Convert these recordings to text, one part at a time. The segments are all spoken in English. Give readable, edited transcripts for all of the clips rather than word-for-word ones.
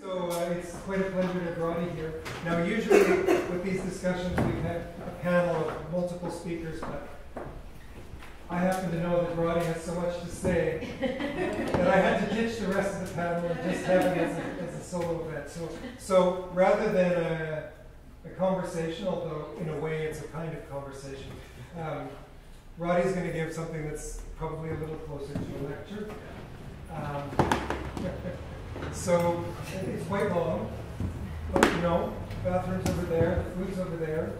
So it's quite a pleasure to have Roddy here. Now usually with these discussions we've had a panel of multiple speakers, but I happen to know that Roddy has so much to say that I had to ditch the rest of the panel and just have it as a solo event. So rather than a conversation, although in a way it's a kind of conversation, Roddy's going to give something that's probably a little closer to a lecture. So it's quite long, but you know, the bathroom's over there, the food's over there,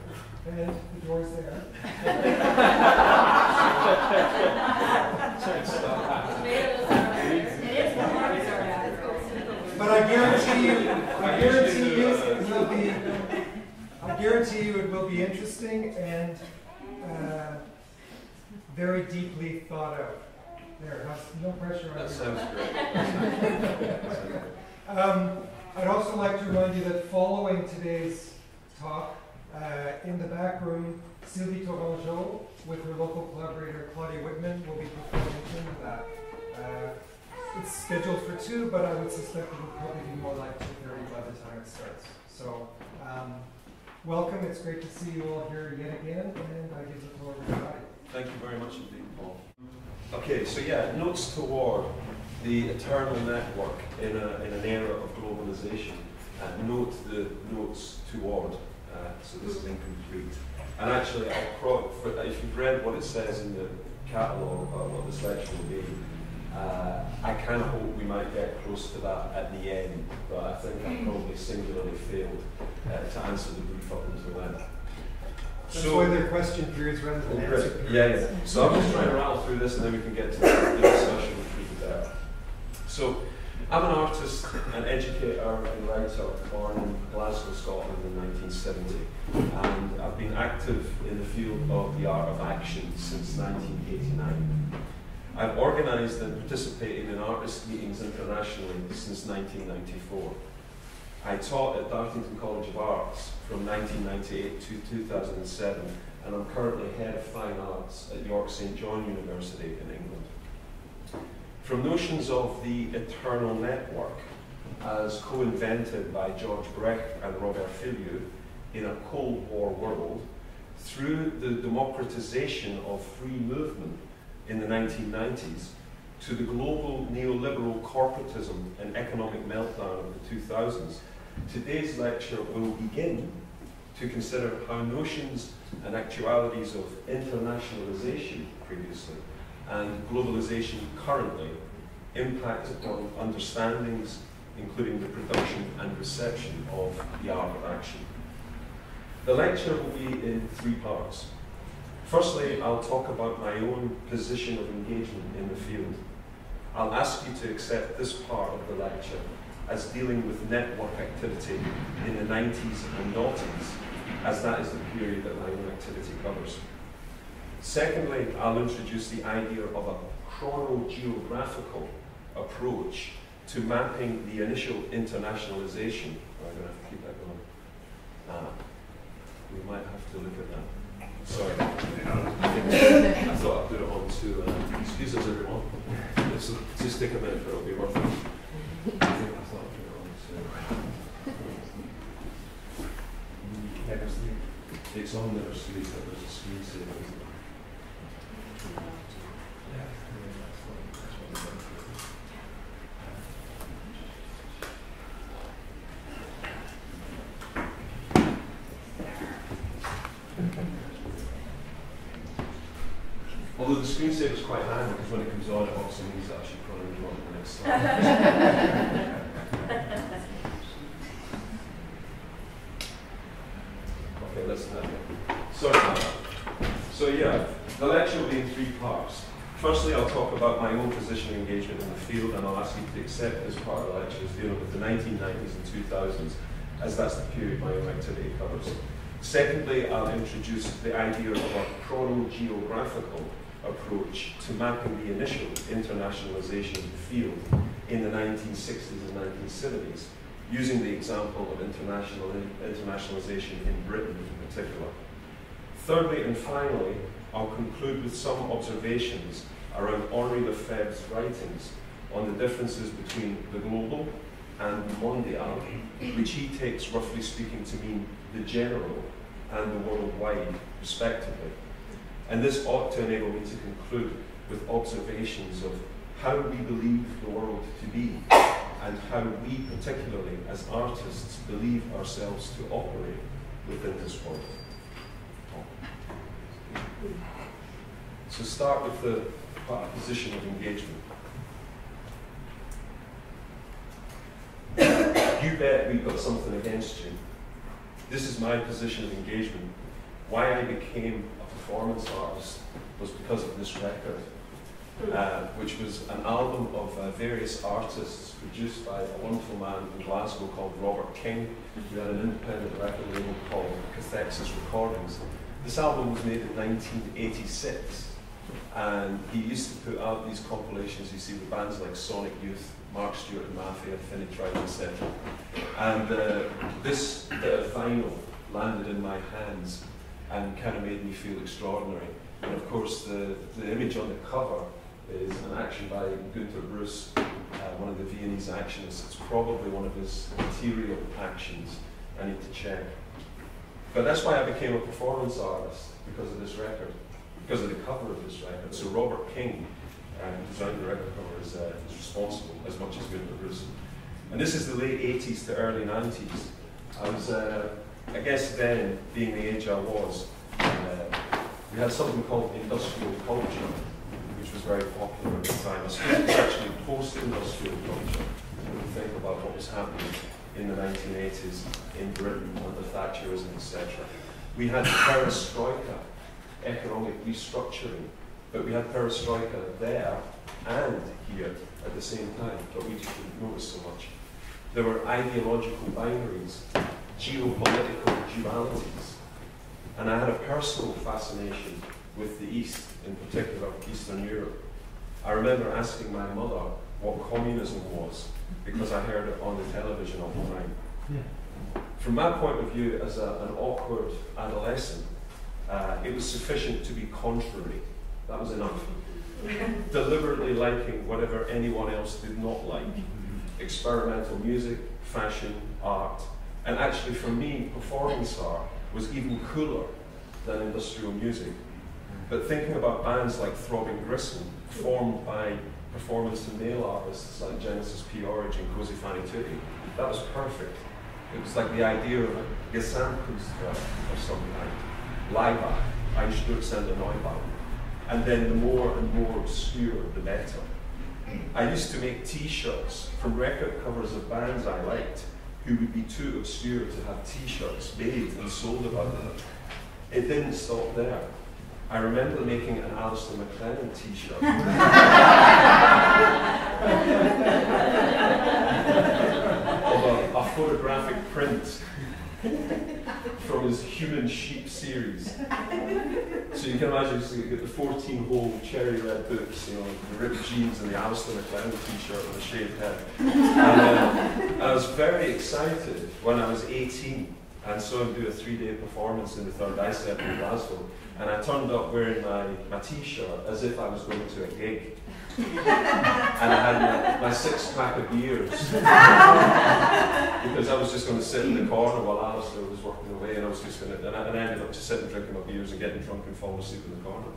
and the door's there. But I guarantee you it will be interesting and very deeply thought out. There, no pressure on you. That sounds great. I'd also like to remind you that following today's talk, in the back room, Sylvie Tourangeau with her local collaborator Claudia Whitman will be performing in that. It's scheduled for 2, but I would suspect it will probably be more like 2:30 by the time it starts. So, welcome. It's great to see you all here yet again, and I give the floor to Roddy. Thank you very much indeed, Paul. Okay, so yeah, notes toward the eternal network in an era of globalization. Note the notes toward, so this is incomplete. And actually, if you've read what it says in the catalogue about what this lecture will be, I kind of hope we might get close to that at the end, but I think I probably singularly failed to answer the brief up until then. That's why they're question periods rather than answer periods. Yeah. So I'm just trying to rattle through this and then we can get to the discussion which we did. So I'm an artist, an educator and writer born in Glasgow, Scotland in 1970. And I've been active in the field of the art of action since 1989. I've organised and participated in artist meetings internationally since 1994. I taught at Dartington College of Arts from 1998 to 2007, and I'm currently Head of Fine Arts at York St John University in England. From notions of the eternal network as co-invented by George Brecht and Robert Filiu in a Cold War world, through the democratization of free movement in the 1990s, to the global neoliberal corporatism and economic meltdown of the 2000s, today's lecture will begin to consider how notions and actualities of internationalization previously and globalization currently impact upon understandings, including the production and reception of the art of action. The lecture will be in 3 parts. Firstly, I'll talk about my own position of engagement in the field. I'll ask you to accept this part of the lecture as dealing with network activity in the 90s and noughties, as that is the period that my own activity covers. Secondly, I'll introduce the idea of a chronogeographical approach to mapping the initial internationalization. I'm going to have to keep that going. We might have to look at that. Sorry. I thought I'd put it on to, excuse us everyone. Let's just take a minute, but it'll be worth it. I thought I'd put it on to Never Sleep. It's on Never Sleep, but there's a screensaver, isn't there? Yeah. That's what Although the screensaver is quite handy because when it comes on, it also means that I should probably move on to the next slide. Okay, let's do that. Sorry about that. So yeah, the lecture will be in 3 parts. Firstly, I'll talk about my own position and engagement in the field, and I'll ask you to accept this part of the lecture as dealing with the 1990s and 2000s, as that's the period my own activity covers. Secondly, I'll introduce the idea of a chronogeographical approach to mapping the initial internationalization of the field in the 1960s and 1970s, using the example of internationalization in Britain in particular. Thirdly and finally, I'll conclude with some observations around Henri Lefebvre's writings on the differences between the global and mondial, which he takes, roughly speaking, to mean the general and the worldwide, respectively. And this ought to enable me to conclude with observations of how we believe the world to be, and how we, particularly as artists, believe ourselves to operate within this world. So start with the position of engagement. You bet we've got something against you. This is my position of engagement. Why I became a performance artist was because of this record, which was an album of various artists produced by a wonderful man in Glasgow called Robert King, who had an independent record label called Cathexis Recordings. This album was made in 1986, and he used to put out these compilations, you see, with bands like Sonic Youth, Mark Stewart and Mafia, Finny Tribe, etc. And this bit of vinyl landed in my hands and kind of made me feel extraordinary. And of course, the image on the cover is an action by Günter Bruce, one of the Viennese actionists. It's probably one of his material actions. I need to check. But that's why I became a performance artist, because of this record, because of the cover of this record. So Robert King, who designed the record cover, is responsible as much as Günter Bruce. And this is the late 80s to early 90s. I was, I guess then, being the age I was, we had something called industrial culture, which was very popular at the time. I suppose it's actually post-industrial culture when you think about what was happening in the 1980s in Britain under Thatcherism, etc. We had perestroika, economic restructuring, but we had perestroika there and here at the same time, but we just didn't notice so much. There were ideological binaries, geopolitical dualities, and I had a personal fascination with the East, in particular Eastern Europe. I remember asking my mother what communism was, because I heard it on the television all the time. Yeah. From my point of view as an awkward adolescent, it was sufficient to be contrary. That was enough. Deliberately liking whatever anyone else did not like. Experimental music, fashion, art. And actually for me, performance art was even cooler than industrial music. But thinking about bands like Throbbing Gristle, formed by performance and male artists like Genesis P. Origin, Cozy Fanny Tutti, that was perfect. It was like the idea of a Gesamtkunstwerk or something like Leibach, Einstürzende Neubau. And then the more and more obscure, the better. I used to make t-shirts from record covers of bands I liked who would be too obscure to have t-shirts made and sold about them. It didn't stop there. I remember making an Alistair McLennan t-shirt. Of a photographic print from his Human Sheep series. So you can imagine, you get the 14-hole cherry red boots, you know, the ripped jeans and the Alistair McLennan t-shirt with a shaved head. And I was very excited when I was 18 and saw him do a 3-day performance in the Third Eye in Glasgow. And I turned up wearing my t-shirt as if I was going to a gig. And I had my 6-pack of beers. Because I was just going to sit in the corner while Alistair was working away, and I was just going to, and I ended up just sitting drinking my beers and getting drunk and falling asleep in the corner.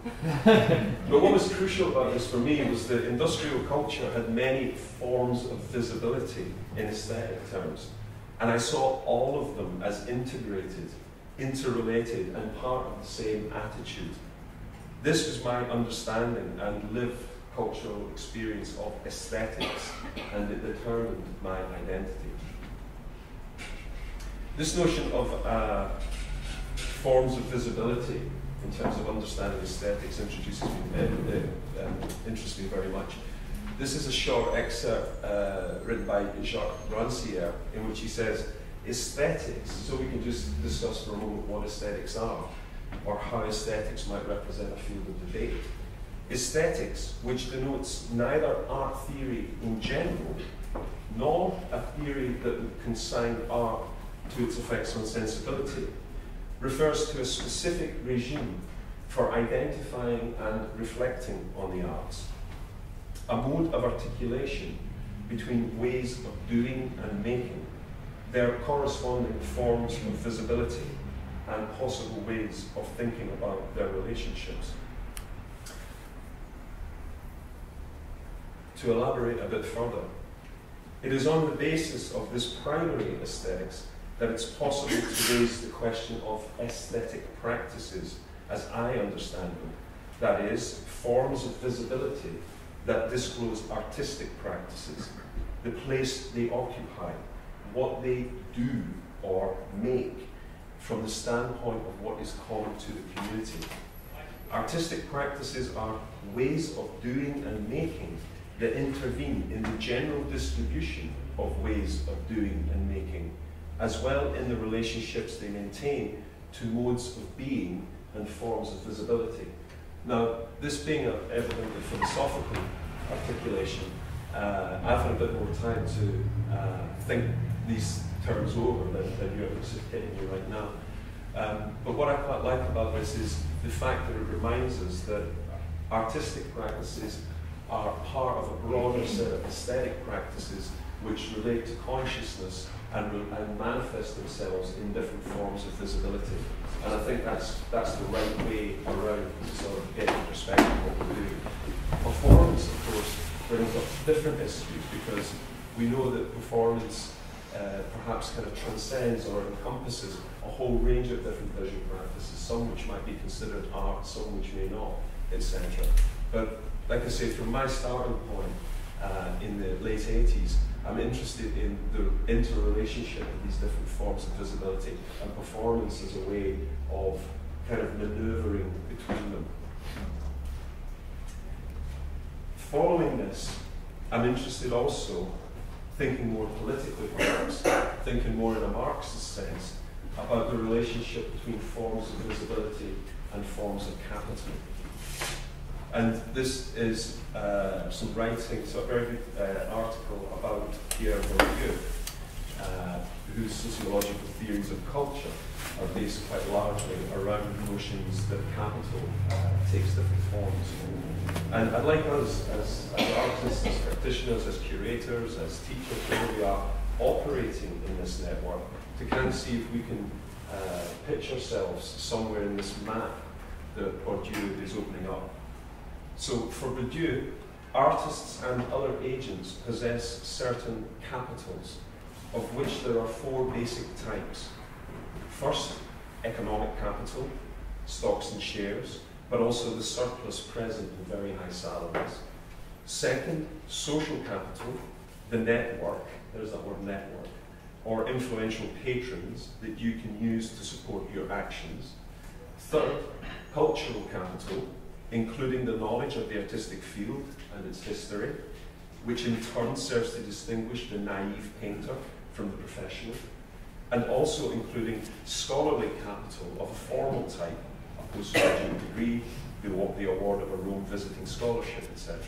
But what was crucial about this for me was that industrial culture had many forms of visibility in aesthetic terms. And I saw all of them as integrated, interrelated, and part of the same attitude. This was my understanding and lived cultural experience of aesthetics, and it determined my identity. This notion of forms of visibility in terms of understanding aesthetics interests me very much. This is a short excerpt written by Jacques Rancière, in which he says, aesthetics, so we can just discuss for a moment what aesthetics are, or how aesthetics might represent a field of debate. Aesthetics, which denotes neither art theory in general, nor a theory that would consign art to its effects on sensibility, refers to a specific regime for identifying and reflecting on the arts, a mode of articulation between ways of doing and making, their corresponding forms of visibility, and possible ways of thinking about their relationships. To elaborate a bit further, it is on the basis of this primary aesthetics that it's possible to raise the question of aesthetic practices as I understand them, that is, forms of visibility that disclose artistic practices, the place they occupy, what they do or make from the standpoint of what is common to the community. Artistic practices are ways of doing and making that intervene in the general distribution of ways of doing and making, as well in the relationships they maintain to modes of being and forms of visibility. Now, this being an evidently philosophical articulation, I've had a bit more time to think these terms over than you're hitting me right now. But what I quite like about this is the fact that it reminds us that artistic practices are part of a broader set of aesthetic practices which relate to consciousness and manifest themselves in different forms of visibility. And I think that's the right way around to sort of get a perspective of what we're doing. Performance, of course, brings up different issues because we know that performance perhaps kind of transcends or encompasses a whole range of different visual practices, some which might be considered art, some which may not, etc. But like I say, from my starting point in the late 80s, I'm interested in the interrelationship of these different forms of visibility and performance as a way of kind of maneuvering between them. Following this, I'm interested also, thinking more politically perhaps, thinking more in a Marxist sense, about the relationship between forms of visibility and forms of capital. And this is some writing, so a very good article about Pierre Bourdieu, whose sociological theories of culture are based quite largely around notions that capital takes different forms. And I'd like us, as artists, as practitioners, as curators, as teachers, where we are operating in this network, to kind of see if we can pitch ourselves somewhere in this map that Bourdieu is opening up. So for Bourdieu, artists and other agents possess certain capitals, of which there are four basic types. First, economic capital, stocks and shares, but also the surplus present in very high salaries. Second, social capital, the network, there's that word network, or influential patrons that you can use to support your actions. Third, cultural capital, including the knowledge of the artistic field and its history, which in turn serves to distinguish the naive painter from the professional, and also including scholarly capital of a formal type, a postgraduate degree, the award of a Rome visiting scholarship, etc.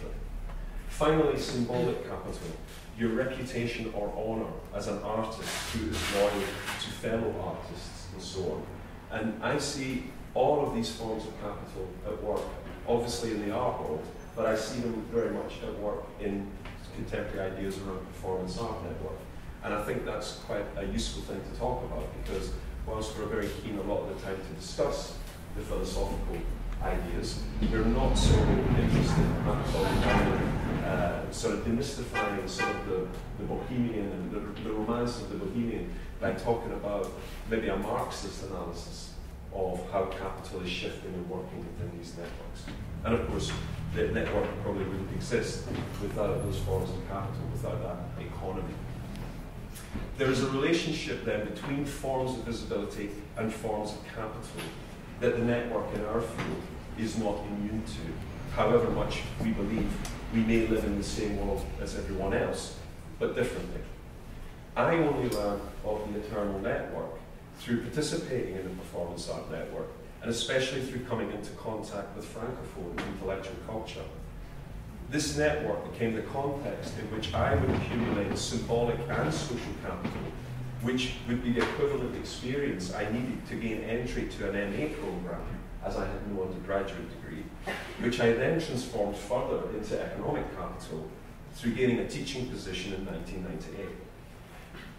Finally, symbolic capital, your reputation or honour as an artist who is loyal to fellow artists, and so on. And I see all of these forms of capital at work, obviously in the art world, but I see them very much at work in contemporary ideas around performance art network. And I think that's quite a useful thing to talk about, because whilst we're very keen a lot of the time to discuss the philosophical ideas, we're not so interested in sort of demystifying sort of the bohemian and the romance of the bohemian by talking about maybe a Marxist analysis of how capital is shifting and working within these networks. And of course, the network probably wouldn't exist without those forms of capital, without that economy. There is a relationship then between forms of visibility and forms of capital that the network in our field is not immune to, however much we believe we may live in the same world as everyone else, but differently. I only learn of the eternal network through participating in the performance art network, and especially through coming into contact with Francophone intellectual culture. This network became the context in which I would accumulate symbolic and social capital, which would be the equivalent experience I needed to gain entry to an MA program, as I had no undergraduate degree, which I then transformed further into economic capital through gaining a teaching position in 1998.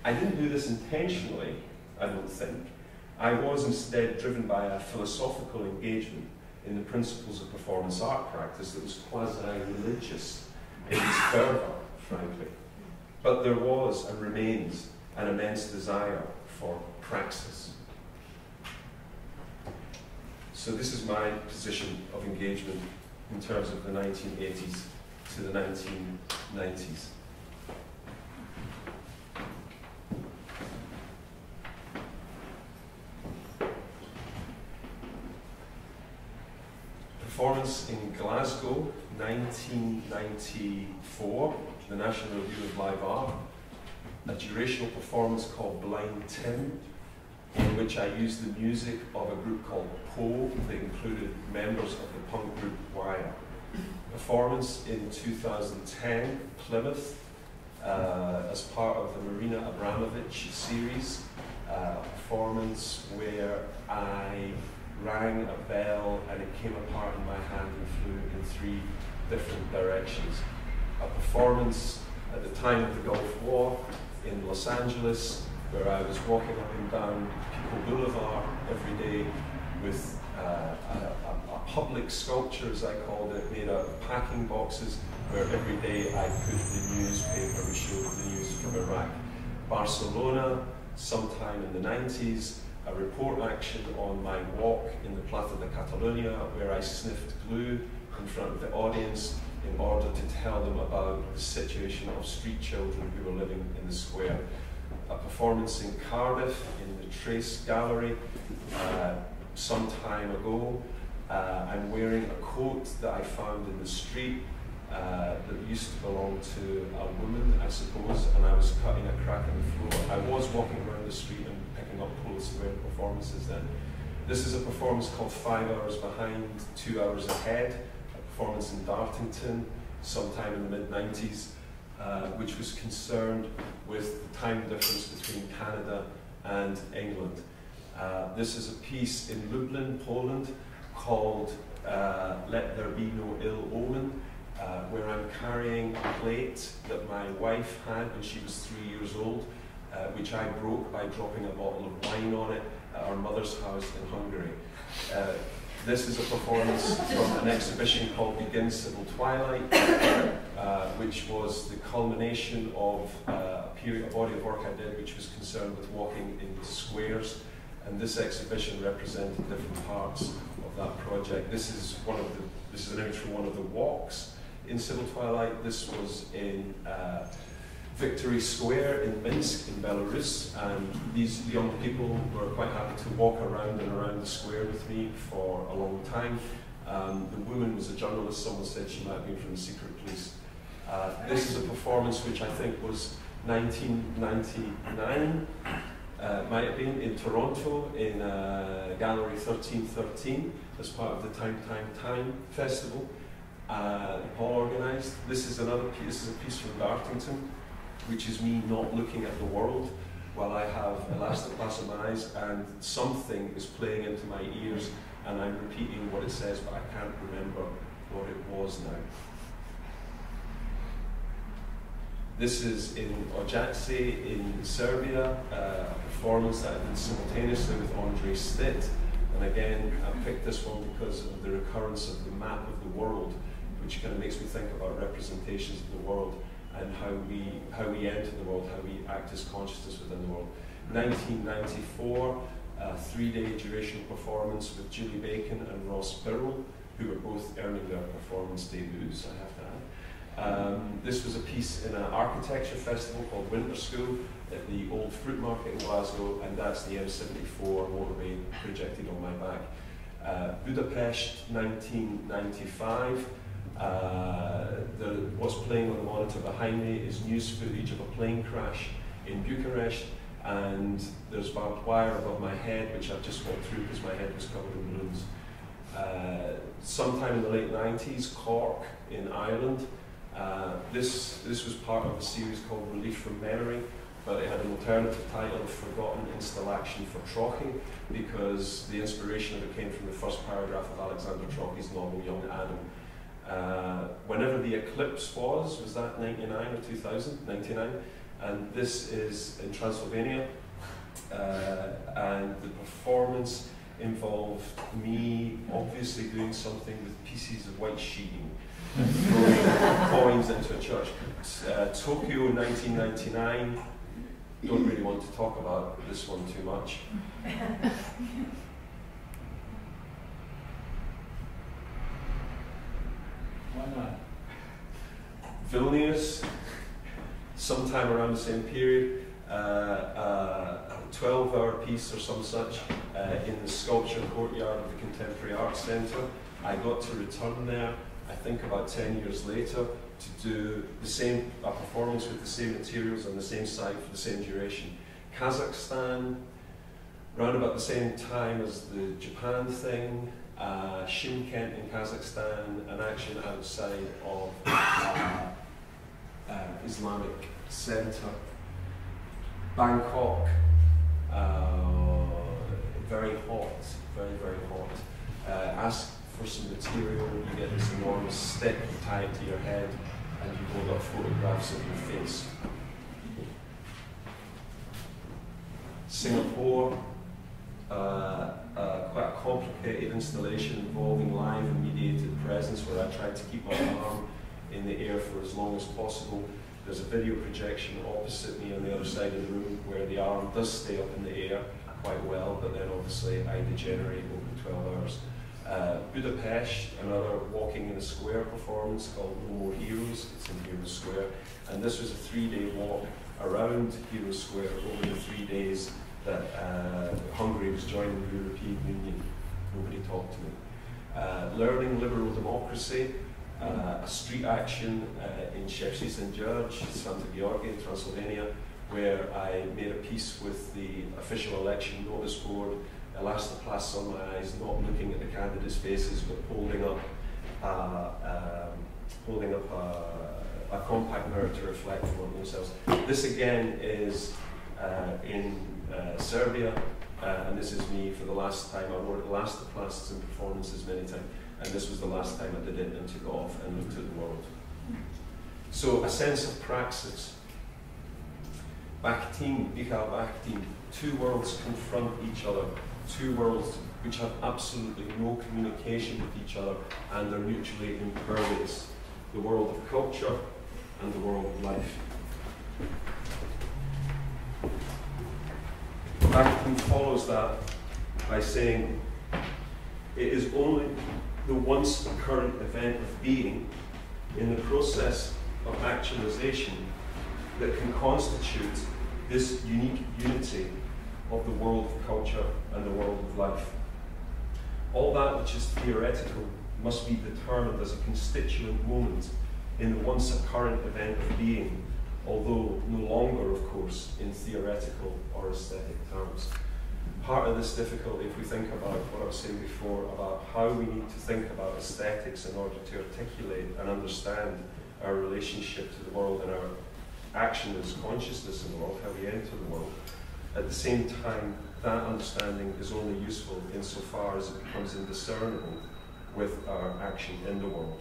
I didn't do this intentionally, I don't think. I was instead driven by a philosophical engagement in the principles of performance art practice that was quasi-religious in its fervour, frankly. But there was and remains an immense desire for praxis. So this is my position of engagement in terms of the 1980s to the 1990s. Performance in Glasgow, 1994, the National Review of Live Art, a durational performance called Blind Tim, in which I used the music of a group called Poe that included members of the punk group Wire. Performance in 2010, Plymouth, as part of the Marina Abramovich series, a performance where I rang a bell and it came apart in my hand and flew in 3 different directions. A performance at the time of the Gulf War in Los Angeles, where I was walking up and down Pico Boulevard every day with a public sculpture, as I called it, made out of packing boxes, where every day I put the newspaper and showed the news from Iraq. Barcelona, sometime in the 90s, a report action on my walk in the Plaza de Catalunya, where I sniffed glue in front of the audience in order to tell them about the situation of street children who were living in the square. A performance in Cardiff in the Trace Gallery some time ago. I'm wearing a coat that I found in the street that used to belong to a woman, I suppose, and I was cutting a crack in the floor. I was walking around the street and picking up clothes to wear performances then. This is a performance called 5 Hours Behind, 2 Hours Ahead, a performance in Dartington sometime in the mid-90s, which was concerned with the time difference between Canada and England. This is a piece in Lublin, Poland, called Let There Be No Ill Omen, where I'm carrying a plate that my wife had when she was 3 years old, which I broke by dropping a bottle of wine on it at our mother's house in Hungary. This is a performance from an exhibition called Begin Civil Twilight, which was the culmination of a body of work I did which was concerned with walking in squares, and this exhibition represented different parts of that project. This is an image from one of the walks in Civil Twilight. This was in Victory Square in Minsk in Belarus, and these young people were quite happy to walk around and around the square with me for a long time. The woman was a journalist. Someone said she might have been from the secret police. This is a performance which I think was 1999, might have been in Toronto in Gallery 1313 as part of the Time Festival. Paul organised. This is another piece. This is a piece from Dartington, which is me not looking at the world while I have elastoplasm in my eyes and something is playing into my ears and I'm repeating what it says, but I can't remember what it was now. This is in Ojace in Serbia, a performance that I did simultaneously with Andre Stitt. And again, I picked this one because of the recurrence of the map of the world, which kind of makes me think about representations of the world and how we enter the world, how we act as consciousness within the world. 1994, a 3-day durational performance with Julie Bacon and Ross Birrell, who were both earning their performance debuts, I have to add. This was a piece in an architecture festival called Winter School at the Old Fruit Market in Glasgow, and that's the M74 motorway projected on my back. Budapest, 1995. What's playing on the monitor behind me is news footage of a plane crash in Bucharest, and there's barbed wire above my head, which I've just walked through because my head was covered in balloons. Sometime in the late 90s, Cork in Ireland. This was part of a series called Relief from Memory, but it had an alternative title of Forgotten Installation for Trochy, because the inspiration of it came from the first paragraph of Alexander Trochy's novel Young Adam. Whenever the eclipse was that 99 or 2000? 99. And this is in Transylvania. And the performance involved me obviously doing something with pieces of white sheeting and throwing coins into a church. Tokyo 1999. Don't really want to talk about this one too much. Why not? Vilnius, sometime around the same period, a 12-hour piece or some such in the sculpture courtyard of the Contemporary Arts Centre. I got to return there, I think about 10 years later, to do the same performance with the same materials on the same site for the same duration. Kazakhstan, round about the same time as the Japan thing, Shymkent in Kazakhstan, an action outside of Islamic Centre. Bangkok, very hot, very, very hot. Ask for some material, you get this enormous stick, you tie it to your head, and you hold up photographs of your face. Singapore, quite a complicated installation involving live and mediated presence where I tried to keep my arm in the air for as long as possible. There's a video projection opposite me on the other side of the room where the arm does stay up in the air quite well, but then obviously I degenerate over 12 hours. Budapest, another walking in a square performance called No More Heroes. It's in Heroes Square, and this was a 3-day walk around Heroes Square over the 3 days that Hungary was joining the European Union. Nobody talked to me. Learning liberal democracy, a street action in Szczecin-George, Santa Georgia, Transylvania, where I made a piece with the official election notice board, elastoplast on my eyes, not looking at the candidates' faces, but holding up a compact mirror to reflect on themselves. This again is in Serbia, and this is me for the last time. I wore elastoplasts in performances many times, and this was the last time I did it and took off and looked at the world. So a sense of praxis. Bakhtin, Bichal Bakhtin, two worlds confront each other, two worlds which have absolutely no communication with each other and are mutually impervious. The world of culture and the world of life. Bakhtin follows that by saying, it is only the once current event of being in the process of actualization that can constitute this unique unity of the world of culture and the world of life. All that which is theoretical must be determined as a constituent moment in the once current event of being, although no longer, of course, in theoretical or aesthetic terms. Part of this difficulty, if we think about what I was saying before, about how we need to think about aesthetics in order to articulate and understand our relationship to the world and our action as consciousness in the world, how we enter the world. At the same time, that understanding is only useful insofar as it becomes indiscernible with our action in the world.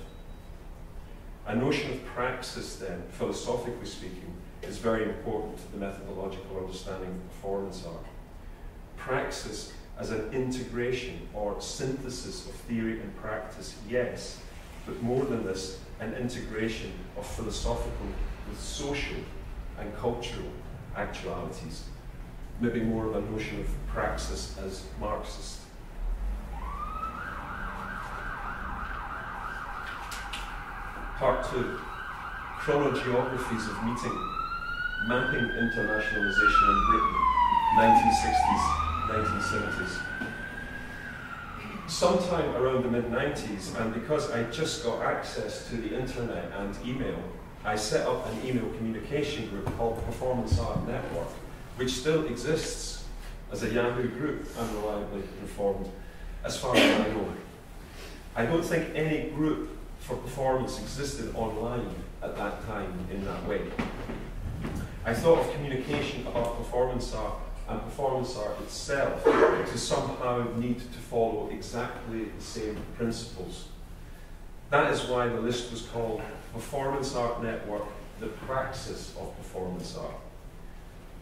A notion of praxis, then, philosophically speaking, is very important to the methodological understanding of performance art. Praxis as an integration or synthesis of theory and practice, yes, but more than this, an integration of philosophical with social and cultural actualities. Maybe more of a notion of praxis as Marxist. Part 2, Chronogeographies of Meeting, Mapping Internationalisation in Britain, 1960s, 1970s. Sometime around the mid-90s, and because I just got access to the internet and email, I set up an email communication group called Performance Art Network, which still exists as a Yahoo group, unreliably informed, as far as I know. I don't think any group for performance existed online at that time in that way. I thought of communication about performance art and performance art itself to somehow need to follow exactly the same principles. That is why the list was called Performance Art Network, the Praxis of Performance Art.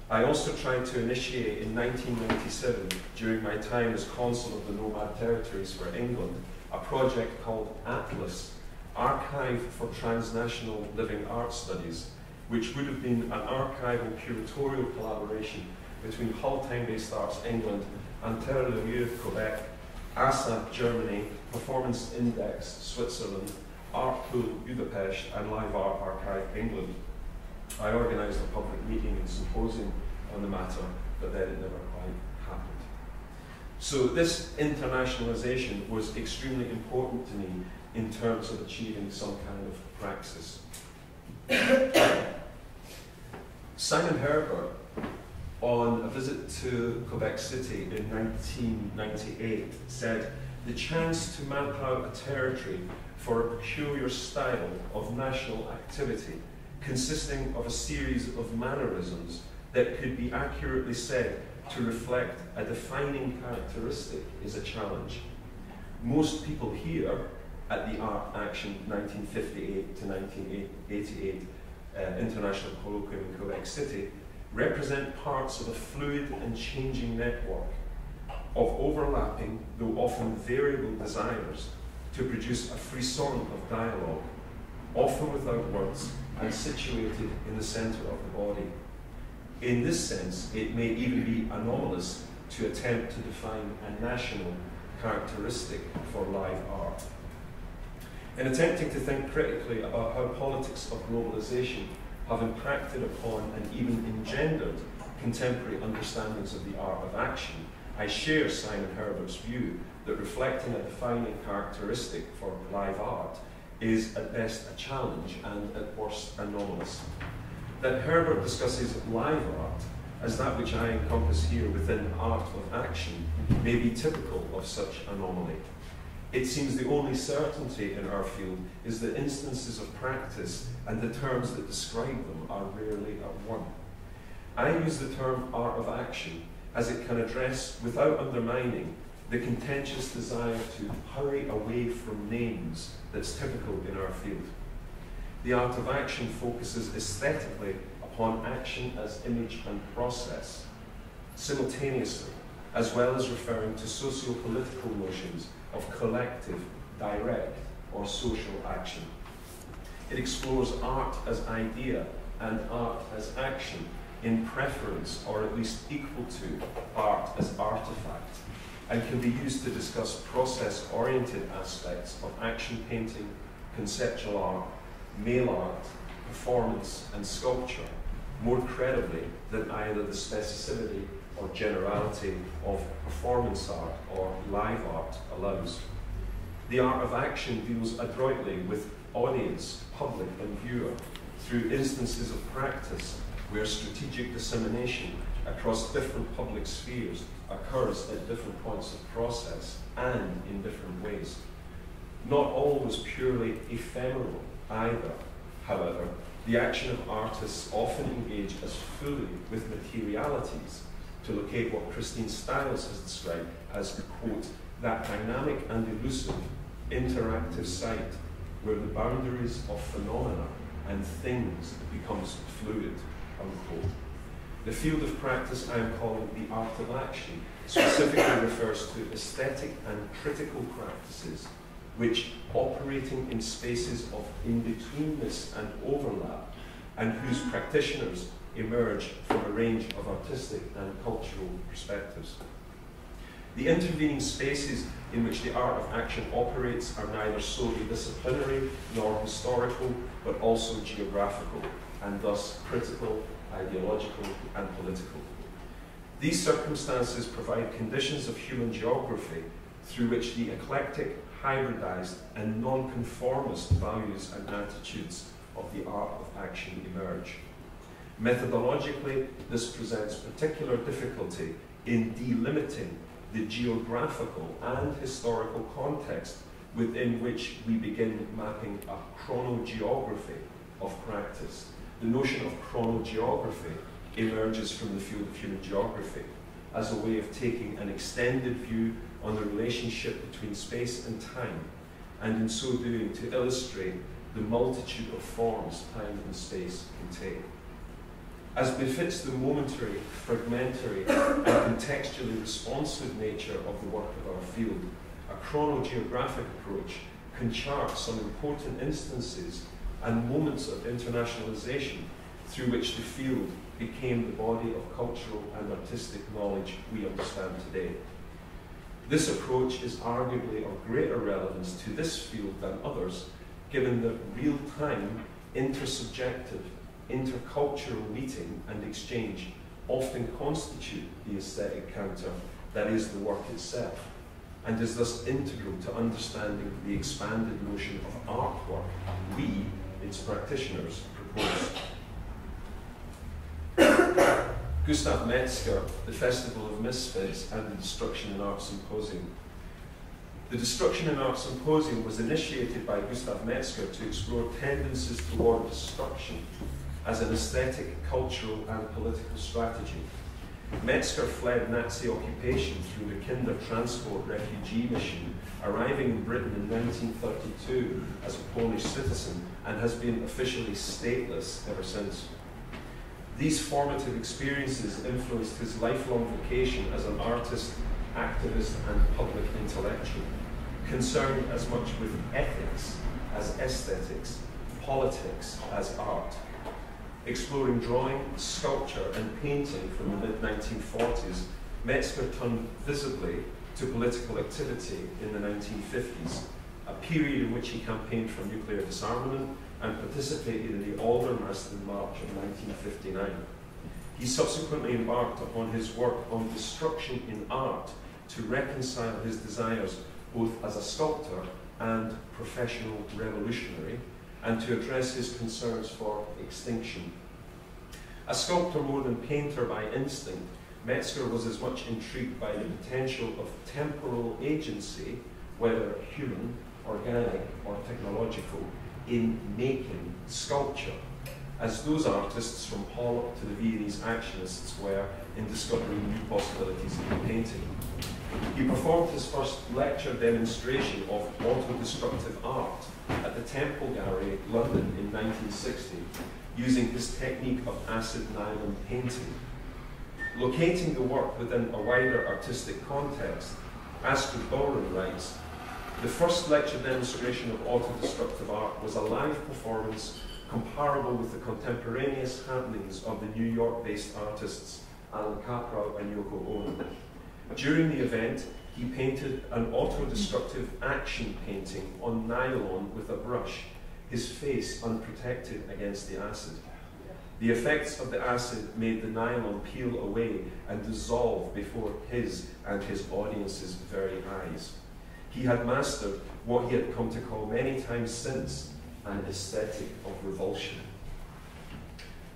I also tried to initiate in 1997, during my time as Consul of the Nomad Territories for England, a project called Atlas, Archive for Transnational Living Art Studies, which would have been an archival curatorial collaboration between Hull Time-Based Arts England, Untitled Quebec, ASA Germany, Performance Index Switzerland, Art Pool Budapest, and Live Art Archive England. I organised a public meeting and symposium on the matter, but then it never quite happened. So this internationalisation was extremely important to me in terms of achieving some kind of praxis. Simon Herbert, on a visit to Quebec City in 1998, said, "The chance to map out a territory for a peculiar style of national activity consisting of a series of mannerisms that could be accurately said to reflect a defining characteristic is a challenge. Most people here at the Art Action 1958 to 1988 International Colloquium in Quebec City represent parts of a fluid and changing network of overlapping, though often variable desires to produce a frisson of dialogue, often without words, and situated in the centre of the body. In this sense, it may even be anomalous to attempt to define a national characteristic for live art." In attempting to think critically about how politics of globalization have impacted upon and even engendered contemporary understandings of the art of action, I share Simon Herbert's view that reflecting a defining characteristic for live art is at best a challenge and at worst anomalous. That Herbert discusses live art as that which I encompass here within art of action may be typical of such anomaly. It seems the only certainty in our field is that instances of practice and the terms that describe them are rarely at one. I use the term art of action as it can address, without undermining, the contentious desire to hurry away from names that's typical in our field. The art of action focuses aesthetically upon action as image and process, simultaneously, as well as referring to socio-political notions of collective, direct, or social action. It explores art as idea and art as action in preference, or at least equal to, art as artifact, and can be used to discuss process-oriented aspects of action painting, conceptual art, mail art, performance, and sculpture more credibly than either the specificity or generality of performance art or live art allows. The art of action deals adroitly with audience, public, and viewer through instances of practice where strategic dissemination across different public spheres occurs at different points of process and in different ways. Not always purely ephemeral either, however. The action of artists often engage as fully with materialities, to locate what Christine Stiles has described as, quote, that dynamic and elusive interactive site where the boundaries of phenomena and things becomes fluid, unquote. The field of practice I am calling the art of action specifically refers to aesthetic and critical practices which, operating in spaces of in-betweenness and overlap, and whose practitioners emerge from a range of artistic and cultural perspectives. The intervening spaces in which the art of action operates are neither solely disciplinary nor historical, but also geographical, and thus critical, ideological, and political. These circumstances provide conditions of human geography through which the eclectic, hybridized, and nonconformist values and attitudes of the art of action emerge. Methodologically, this presents particular difficulty in delimiting the geographical and historical context within which we begin mapping a chronogeography of practice. The notion of chronogeography emerges from the field of human geography as a way of taking an extended view on the relationship between space and time, and in so doing to illustrate the multitude of forms time and space can take. As befits the momentary, fragmentary, and contextually responsive nature of the work of our field, a chronogeographic approach can chart some important instances and moments of internationalization through which the field became the body of cultural and artistic knowledge we understand today. This approach is arguably of greater relevance to this field than others, given that real-time, intersubjective, intercultural meeting and exchange often constitute the aesthetic counter that is the work itself, and is thus integral to understanding the expanded notion of artwork we, its practitioners, propose. Gustav Metzger, the Festival of Misfits, and the Destruction in Art Symposium. The Destruction in Art Symposium was initiated by Gustav Metzger to explore tendencies toward destruction as an aesthetic, cultural, and political strategy. Metzger fled Nazi occupation through the Kinder Transport refugee mission, arriving in Britain in 1932 as a Polish citizen, and has been officially stateless ever since. These formative experiences influenced his lifelong vocation as an artist, activist, and public intellectual, concerned as much with ethics as aesthetics, politics as art. Exploring drawing, sculpture, and painting from the mid-1940s, Metzger turned visibly to political activity in the 1950s, a period in which he campaigned for nuclear disarmament and participated in the Aldermaston March of 1959. He subsequently embarked upon his work on destruction in art to reconcile his desires both as a sculptor and professional revolutionary, and to address his concerns for extinction. A sculptor more than painter by instinct, Metzger was as much intrigued by the potential of temporal agency, whether human, organic, or technological, in making sculpture, as those artists from Pollock to the Viennese actionists were in discovering new possibilities in painting. He performed his first lecture demonstration of autodestructive art at the Temple Gallery, London, in 1960, using his technique of acid nylon painting. Locating the work within a wider artistic context, Astrid Boren writes, "The first lecture demonstration of autodestructive art was a live performance comparable with the contemporaneous happenings of the New York-based artists Alan Kaprow and Yoko Ono. During the event, he painted an autodestructive action painting on nylon with a brush, his face unprotected against the acid. The effects of the acid made the nylon peel away and dissolve before his and his audience's very eyes. He had mastered what he had come to call many times since an aesthetic of revulsion."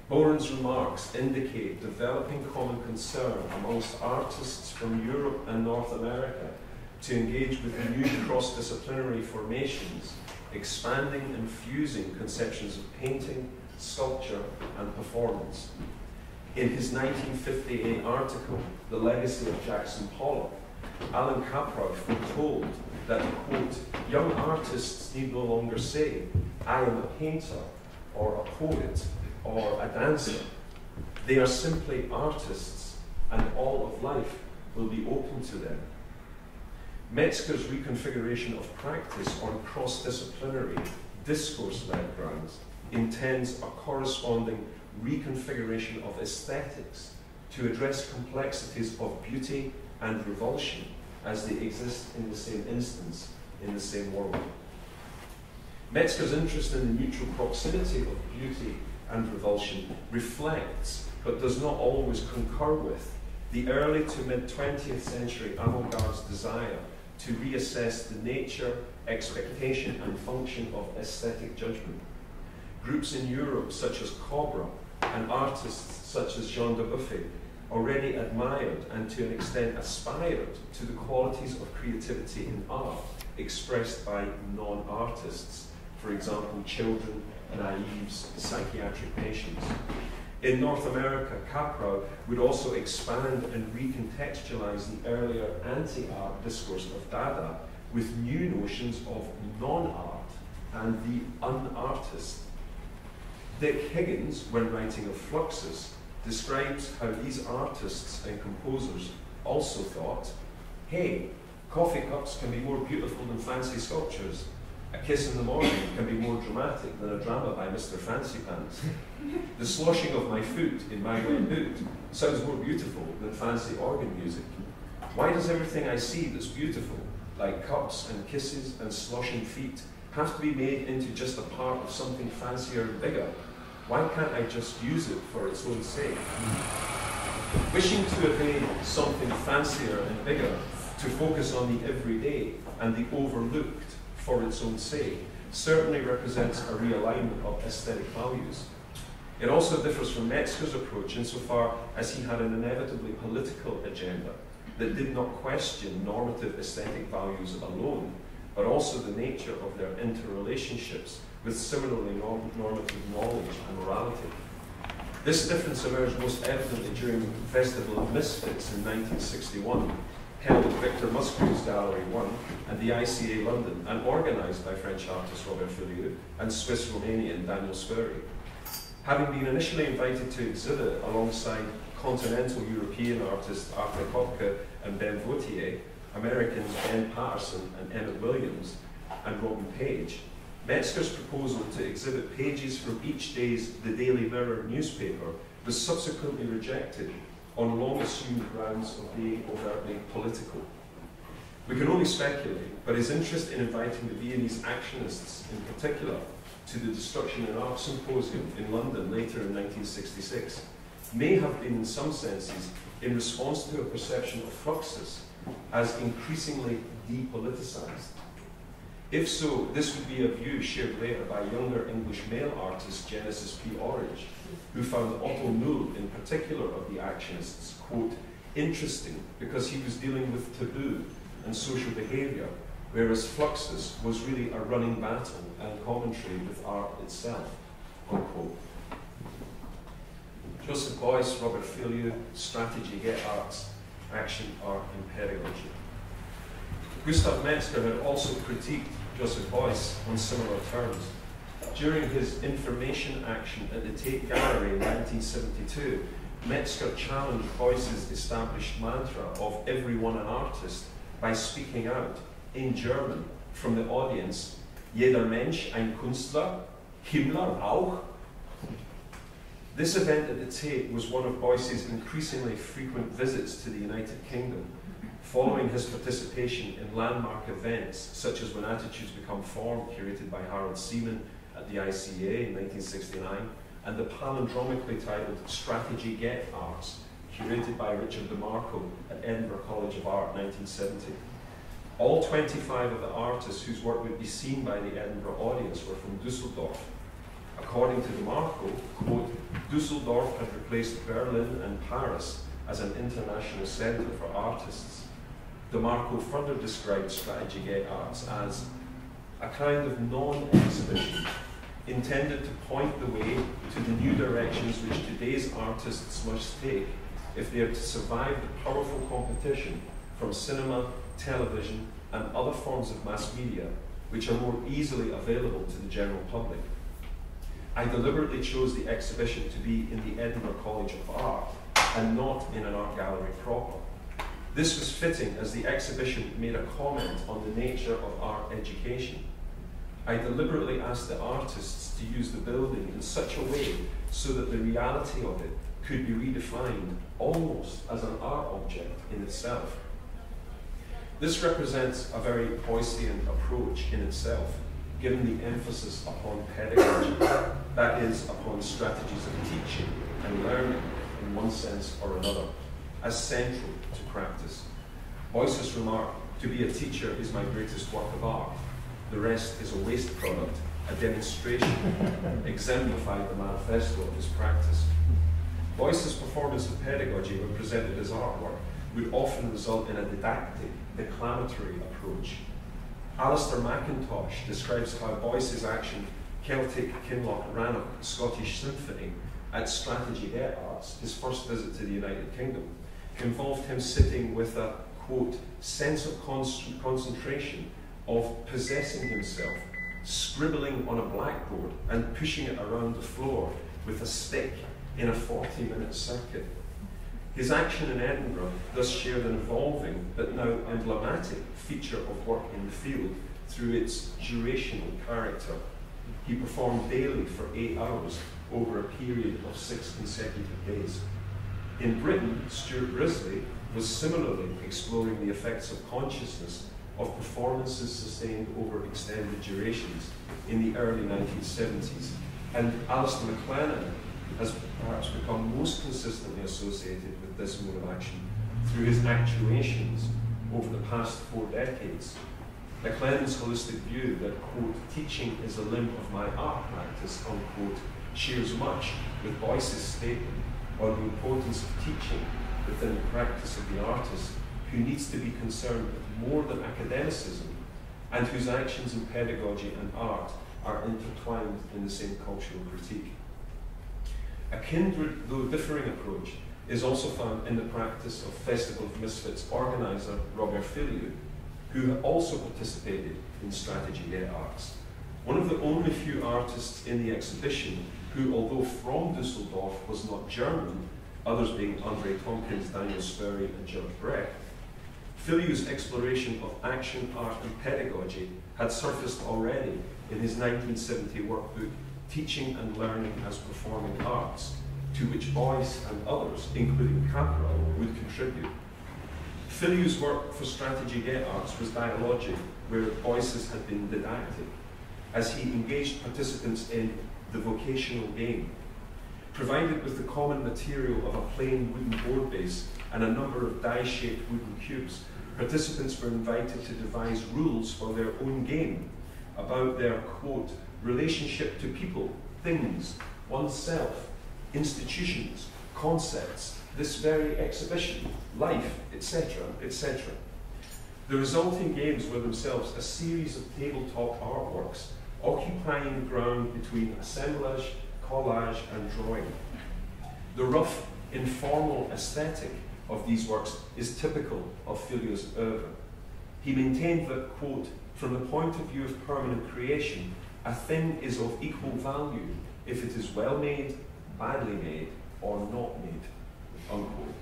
Boren's remarks indicate developing common concern amongst artists from Europe and North America to engage with new cross-disciplinary formations, expanding and fusing conceptions of painting, sculpture, and performance. In his 1958 article, The Legacy of Jackson Pollock, Alan Kaprow foretold that, quote, "young artists need no longer say, 'I am a painter,' or a poet, or a dancer. They are simply artists, and all of life will be open to them." Metzger's reconfiguration of practice on cross-disciplinary, discourse-led grounds intends a corresponding reconfiguration of aesthetics to address complexities of beauty and revulsion as they exist in the same instance, in the same world. Metzger's interest in the mutual proximity of beauty and revulsion reflects, but does not always concur with, the early to mid-20th century avant-garde's desire to reassess the nature, expectation, and function of aesthetic judgment. Groups in Europe such as Cobra and artists such as Jean de Buffet already admired and to an extent aspired to the qualities of creativity in art expressed by non-artists, for example, children, naives, psychiatric patients. In North America, Kaprow would also expand and recontextualize the earlier anti-art discourse of Dada with new notions of non-art and the unartist. Dick Higgins, when writing of Fluxus, describes how these artists and composers also thought, hey, coffee cups can be more beautiful than fancy sculptures. A kiss in the morning can be more dramatic than a drama by Mr. Fancy Pants. The sloshing of my foot in my wet boot sounds more beautiful than fancy organ music. Why does everything I see that's beautiful, like cups and kisses and sloshing feet, have to be made into just a part of something fancier and bigger? Why can't I just use it for its own sake? Wishing to evade something fancier and bigger, to focus on the everyday and the overlooked for its own sake, certainly represents a realignment of aesthetic values. It also differs from Metzger's approach insofar as he had an inevitably political agenda that did not question normative aesthetic values alone, but also the nature of their interrelationships with similarly normative knowledge and morality. This difference emerged most evidently during the Festival of Misfits in 1961, held at Victor Musgrave's Gallery 1 and the ICA London, and organised by French artist Robert Fluxshoe and Swiss-Romanian Daniel Spurry. Having been initially invited to exhibit alongside continental European artists Arthur Kopke and Ben Vautier, Americans Ben Patterson and Emmett Williams, and Robin Page, Metzger's proposal to exhibit pages from each day's The Daily Mirror newspaper was subsequently rejected on long assumed grounds of being overtly political. We can only speculate, but his interest in inviting the Viennese actionists in particular to the Destruction in Art Symposium in London later in 1966 may have been in some senses in response to a perception of Fluxus as increasingly depoliticized. If so, this would be a view shared later by younger English male artist Genesis P. Orridge, who found Otto Null in particular of the actionists, quote, interesting because he was dealing with taboo and social behaviour, whereas Fluxus was really a running battle and commentary with art itself, unquote. Joseph Beuys, Robert Fluxshoe, Strategy, Get Arts, Action, Art and Pedagogy. Gustav Metzger had also critiqued Joseph Beuys on similar terms. During his information action at the Tate Gallery in 1972, Metzger challenged Beuys's established mantra of everyone an artist by speaking out in German from the audience, jeder Mensch ein Künstler, Himmler auch. This event at the Tate was one of Beuys's increasingly frequent visits to the United Kingdom, following his participation in landmark events such as When Attitudes Become Form, curated by Harold Seaman at the ICA in 1969, and the palindromically titled Strategy Get Arts, curated by Richard DeMarco at Edinburgh College of Art 1970. All 25 of the artists whose work would be seen by the Edinburgh audience were from Dusseldorf. According to DeMarco, quote, Dusseldorf had replaced Berlin and Paris as an international centre for artists. DeMarco further described Strategy Get Arts as a kind of non-exhibition intended to point the way to the new directions which today's artists must take if they are to survive the powerful competition from cinema, television, and other forms of mass media which are more easily available to the general public. I deliberately chose the exhibition to be in the Edinburgh College of Art and not in an art gallery proper. This was fitting as the exhibition made a comment on the nature of art education. I deliberately asked the artists to use the building in such a way so that the reality of it could be redefined almost as an art object in itself. This represents a very Beuysian approach in itself, given the emphasis upon pedagogy, that is, upon strategies of teaching and learning in one sense or another, as central to practice. Beuys's remark, to be a teacher is my greatest work of art, the rest is a waste product, a demonstration, exemplified the manifesto of his practice. Beuys's performance of pedagogy, when presented as artwork, would often result in a didactic, declamatory approach. Alistair McIntosh describes how Beuys's action, Celtic Kinloch Rannoch Scottish Symphony, at Strategy Get Arts, his first visit to the United Kingdom, involved him sitting with a, quote, sense of concentration of possessing himself, scribbling on a blackboard and pushing it around the floor with a stick in a 40-minute circuit. His action in Edinburgh thus shared an evolving but now emblematic feature of work in the field through its durational character. He performed daily for 8 hours over a period of 6 consecutive days. In Britain, Stuart Brisley was similarly exploring the effects of consciousness of performances sustained over extended durations in the early 1970s, and Alistair MacLennan has perhaps become most consistently associated with this mode of action through his actuations over the past 4 decades. MacLennan's holistic view that, quote, teaching is a limb of my art practice, unquote, shares much with Boyce's statement on the importance of teaching within the practice of the artist, who needs to be concerned with more than academicism and whose actions in pedagogy and art are intertwined in the same cultural critique. A kindred, though differing approach is also found in the practice of Festival of Misfits organiser Robert Filiu, who also participated in strategy et arts. One of the only few artists in the exhibition who, although from Dusseldorf, was not German, others being Andre Tompkins, Daniel Sperry and George Brecht, Filiu's exploration of action, art and pedagogy had surfaced already in his 1970 workbook, Teaching and Learning as Performing Arts, to which Boyce and others, including Capra, would contribute. Filiu's work for strategy et arts was dialogic, where Boyce's had been didactic, as he engaged participants in the vocational game. Provided with the common material of a plain wooden board base and a number of die-shaped wooden cubes, participants were invited to devise rules for their own game about their, quote, relationship to people, things, oneself, institutions, concepts, this very exhibition, life, etc., etc. The resulting games were themselves a series of tabletop artworks occupying the ground between assemblage, collage and drawing. The rough, informal aesthetic of these works is typical of Filiu's oeuvre. He maintained that, quote, from the point of view of permanent creation, a thing is of equal value if it is well made, badly made, or not made, unquote.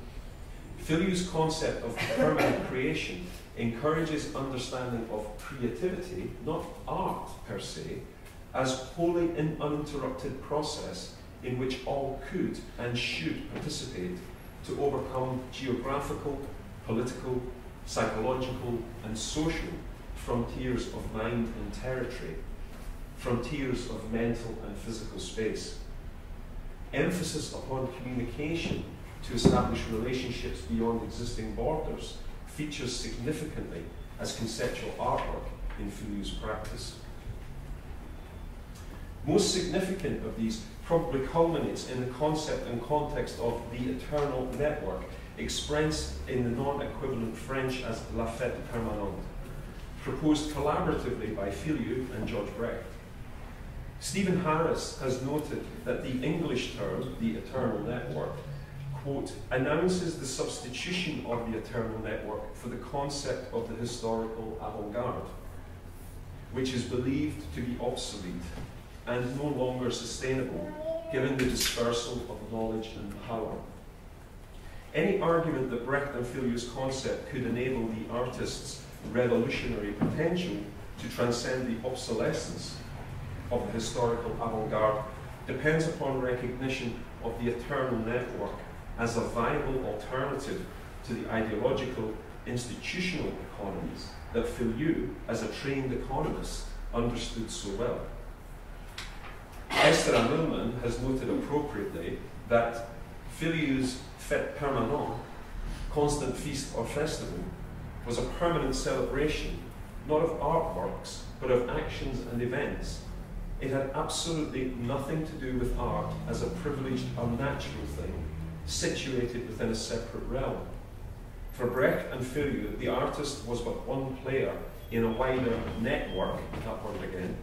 Filiu's concept of permanent creation encourages understanding of creativity, not art per se, as wholly an uninterrupted process in which all could and should participate to overcome geographical, political, psychological, and social frontiers of mind and territory, frontiers of mental and physical space. Emphasis upon communication to establish relationships beyond existing borders features significantly as conceptual artwork in Filiu's practice. Most significant of these probably culminates in the concept and context of the eternal network, expressed in the non-equivalent French as la fête permanente, proposed collaboratively by Filiu and George Brecht. Stephen Harris has noted that the English term, the eternal network, quote, announces the substitution of the eternal network for the concept of the historical avant-garde, which is believed to be obsolete and no longer sustainable given the dispersal of knowledge and power. Any argument that Brecht and Filiu's concept could enable the artist's revolutionary potential to transcend the obsolescence of the historical avant-garde depends upon recognition of the eternal network as a viable alternative to the ideological institutional economies that Filiu, as a trained economist, understood so well. Esther Millman has noted appropriately that Filiu's fête permanente, constant feast or festival, was a permanent celebration, not of artworks, but of actions and events. It had absolutely nothing to do with art as a privileged, unnatural thing, situated within a separate realm. For Brecht and Filiu, the artist was but one player in a wider network, that word again,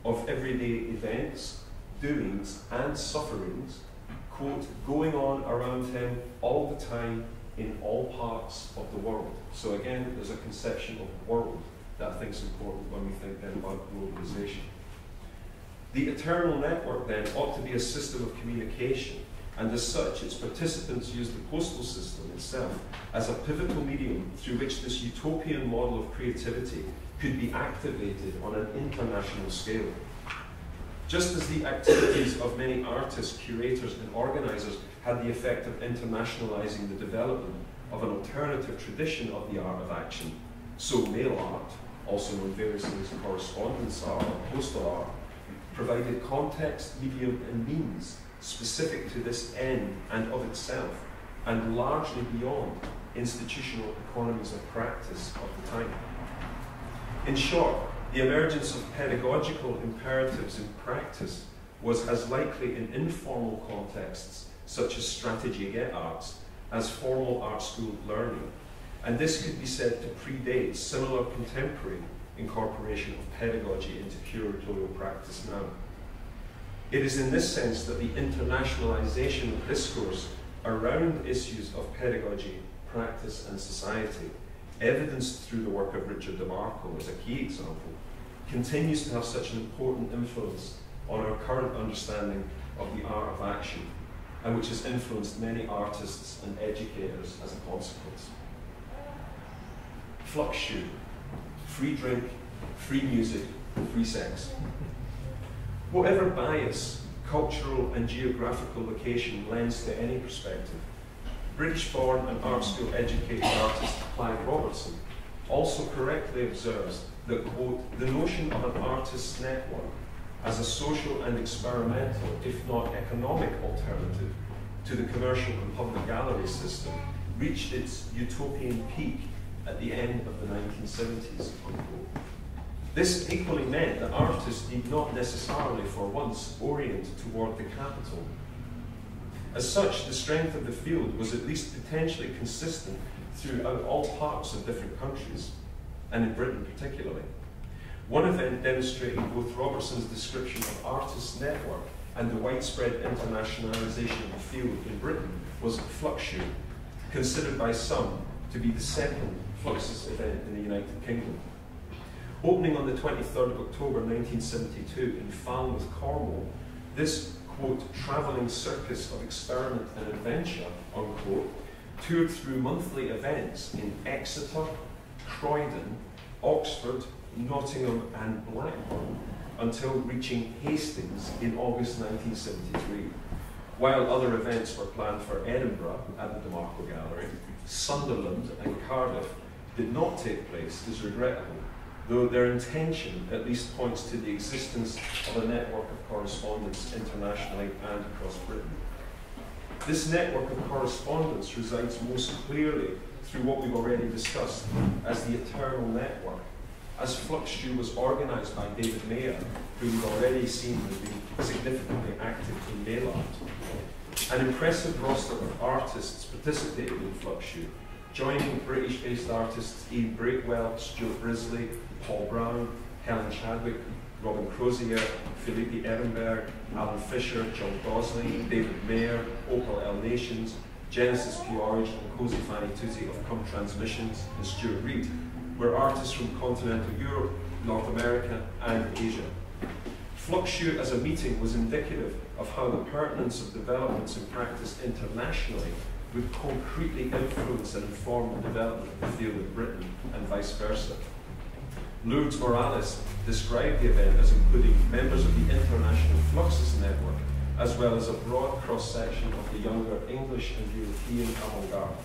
of everyday events, doings, and sufferings, quote, going on around him all the time in all parts of the world. So again, there's a conception of world that I think is important when we think then about globalization. The eternal network then ought to be a system of communication, and as such, its participants use the postal system itself as a pivotal medium through which this utopian model of creativity could be activated on an international scale. Just as the activities of many artists, curators, and organizers had the effect of internationalizing the development of an alternative tradition of the art of action, so mail art, also known variously as correspondence art or postal art, provided context, medium, and means specific to this end and of itself, and largely beyond institutional economies of practice of the time. In short, the emergence of pedagogical imperatives in practice was as likely in informal contexts, such as strategy arts, as formal art school learning, and this could be said to predate similar contemporary incorporation of pedagogy into curatorial practice now. It is in this sense that the internationalization of discourse around issues of pedagogy, practice, and society, evidenced through the work of Richard DeMarco as a key example, continues to have such an important influence on our current understanding of the art of action, and which has influenced many artists and educators as a consequence. Fluxshoe, free drink, free music, free sex. Whatever bias, cultural and geographical location lends to any perspective, British-born and art school educated artist Clive Robertson also correctly observes that, quote, the notion of an artist's network as a social and experimental, if not economic alternative to the commercial and public gallery system reached its utopian peak at the end of the 1970s, unquote. This equally meant that artists need not necessarily for once orient toward the capital. As such, the strength of the field was at least potentially consistent throughout all parts of different countries, and in Britain particularly. One event demonstrating both Robertson's description of artists' network and the widespread internationalization of the field in Britain was Fluxshoe, considered by some to be the second Fluxus event in the United Kingdom. Opening on the 23rd of October 1972 in Falmouth, Cornwall, this, quote, travelling circus of experiment and adventure, unquote, toured through monthly events in Exeter, Croydon, Oxford, Nottingham and Blackburn until reaching Hastings in August 1973, while other events were planned for Edinburgh at the DeMarco Gallery. Sunderland and Cardiff did not take place, is regrettable, though their intention at least points to the existence of a network of correspondence internationally and across Britain. This network of correspondence resides most clearly through what we've already discussed as the eternal network, as Fluxshoe was organised by David Mayer, who we've already seen as being significantly active in mail art. An impressive roster of artists participated in Fluxshoe, joining British-based artists Ian Breakwell, Stuart Brisley, Paul Brown, Helen Chadwick, Robin Crozier, Philippe Ehrenberg, Alan Fisher, John Gosling, David Mayer, Opal L. Nations, Genesis P. Orridge, and Cozy Fanny Tutti of Come Transmissions, and Stuart Reed, were artists from continental Europe, North America, and Asia. Fluxshoe as a meeting was indicative of how the pertinence of developments in practice internationally would concretely influence and inform the development of the field in Britain and vice versa. Lourdes Morales described the event as including members of the International Fluxus Network, as well as a broad cross-section of the younger English and European avant-garde.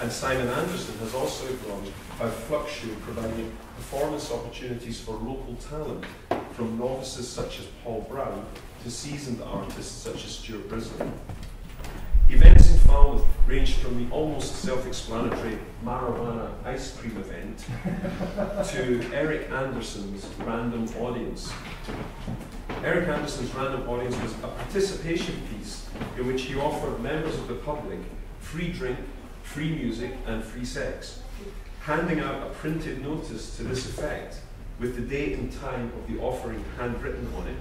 And Simon Anderson has also acknowledged how Fluxshoe provided performance opportunities for local talent, from novices such as Paul Brown to seasoned artists such as Stuart Brisley. Events in Falmouth ranged from the almost self-explanatory marijuana ice cream event to Eric Anderson's random audience. Eric Anderson's random audience was a participation piece in which he offered members of the public free drink, free music, and free sex, handing out a printed notice to this effect with the date and time of the offering handwritten on it.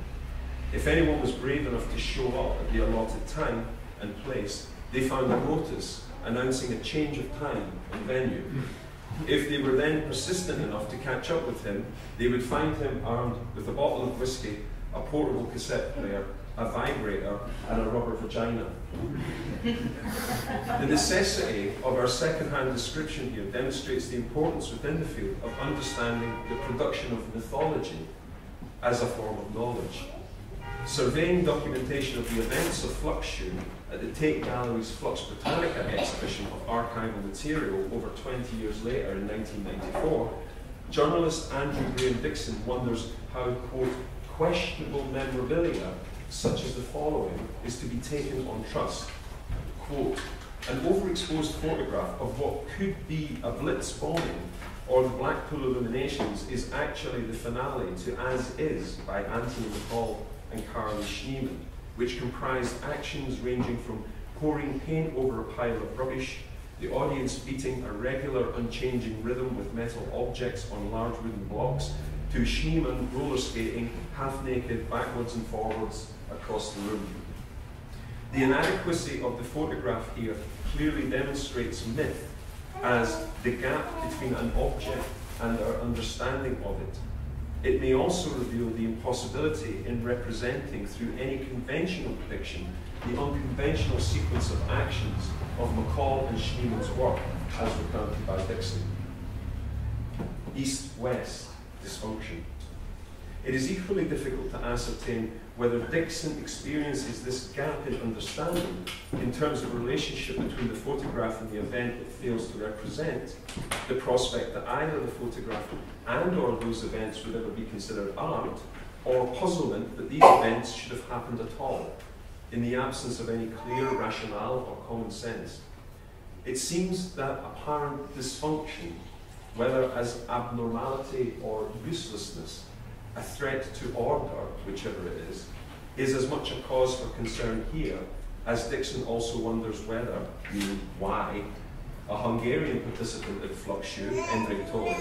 If anyone was brave enough to show up at the allotted time and place, they found a notice announcing a change of time and venue. If they were then persistent enough to catch up with him, they would find him armed with a bottle of whiskey, a portable cassette player, a vibrator, and a rubber vagina. The necessity of our second-hand description here demonstrates the importance within the field of understanding the production of mythology as a form of knowledge. Surveying documentation of the events of Fluxshoe at the Tate Gallery's Flux Britannica exhibition of archival material over 20 years later in 1994, journalist Andrew Graham Dixon wonders how, quote, questionable memorabilia such as the following is to be taken on trust. Quote, an overexposed photograph of what could be a Blitz bombing or the Blackpool illuminations is actually the finale to As Is by Anthony McCall and Carly Schneeman, which comprised actions ranging from pouring paint over a pile of rubbish, the audience beating a regular unchanging rhythm with metal objects on large wooden blocks, to Schneeman roller skating, half naked, backwards and forwards across the room. The inadequacy of the photograph here clearly demonstrates myth as the gap between an object and our understanding of it. It may also reveal the impossibility in representing through any conventional depiction the unconventional sequence of actions of McCall and Schneeman's work as recounted by Dixon. East-West dysfunction. It is equally difficult to ascertain whether Dixon experiences this gap in understanding in terms of relationship between the photograph and the event it fails to represent, the prospect that either the photograph and or those events would ever be considered art, or puzzlement that these events should have happened at all, in the absence of any clear rationale or common sense. It seems that apparent dysfunction, whether as abnormality or uselessness, a threat to order, whichever it is as much a cause for concern here, as Dixon also wonders whether, meaning why, a Hungarian participant at Fluxshoe, Henri Lefebvre,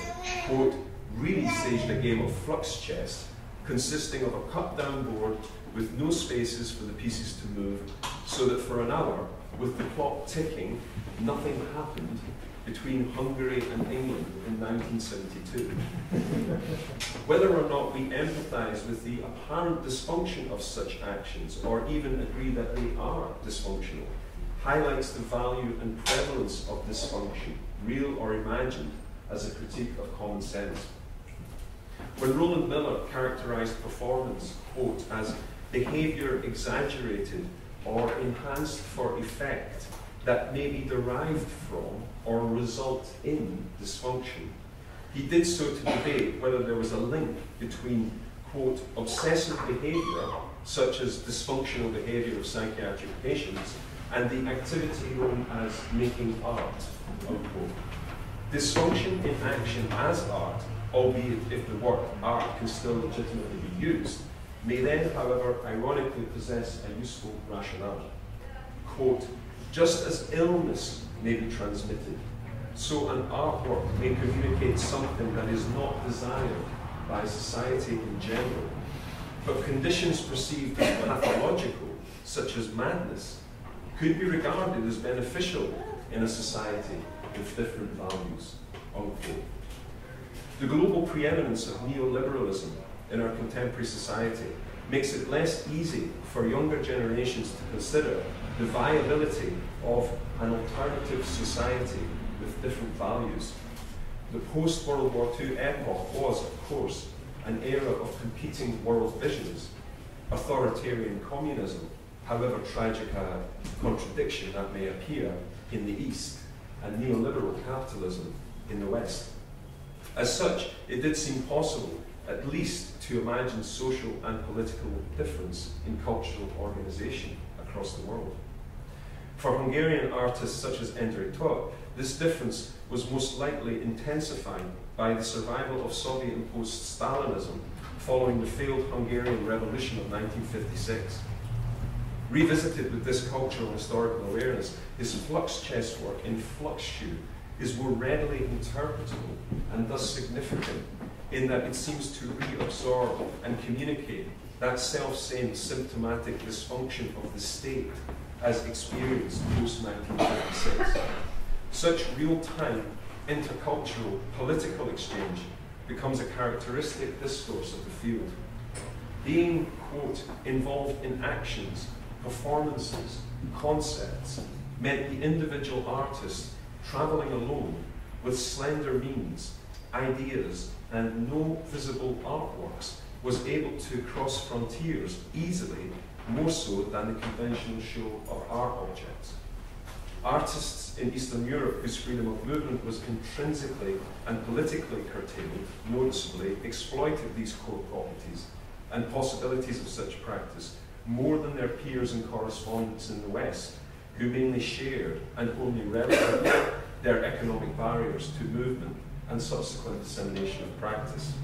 quote, really staged a game of flux chess consisting of a cut-down board with no spaces for the pieces to move, so that for an hour, with the clock ticking, nothing happened between Hungary and England in 1972. Whether or not we empathize with the apparent dysfunction of such actions, or even agree that they are dysfunctional, highlights the value and prevalence of dysfunction, real or imagined, as a critique of common sense. When Roland Miller characterized performance, quote, as behavior exaggerated or enhanced for effect that may be derived from or result in dysfunction, he did so to debate whether there was a link between, quote, obsessive behavior, such as dysfunctional behavior of psychiatric patients, and the activity known as making art, unquote. Dysfunction in action as art, albeit if the word art can still legitimately be used, may then, however, ironically possess a useful rationale. Quote, just as illness may be transmitted, so an artwork may communicate something that is not desired by society in general, but conditions perceived as pathological, such as madness, could be regarded as beneficial in a society with different values, unquote. The global preeminence of neoliberalism in our contemporary society makes it less easy for younger generations to consider the viability of an alternative society with different values. The post-World War II epoch was, of course, an era of competing world visions, authoritarian communism, however tragic a contradiction that may appear, in the East, and neoliberal capitalism in the West. As such, it did seem possible, at least, to imagine social and political difference in cultural organization across the world. For Hungarian artists such as Henri Lefebvre, this difference was most likely intensified by the survival of Soviet-imposed Stalinism following the failed Hungarian Revolution of 1956. Revisited with this cultural and historical awareness, his flux chess work in Fluxshoe is more readily interpretable and thus significant in that it seems to reabsorb and communicate that self-same symptomatic dysfunction of the state as experienced post-1956. Such real-time intercultural political exchange becomes a characteristic discourse of the field. Being, quote, involved in actions, performances, concepts, meant the individual artist travelling alone with slender means, ideas, and no visible artworks was able to cross frontiers easily, more so than the conventional show of art objects. Artists in Eastern Europe whose freedom of movement was intrinsically and politically curtailed noticeably exploited these core properties and possibilities of such practice more than their peers and correspondents in the West, who mainly shared and only relatively their economic barriers to movement and subsequent dissemination of practice.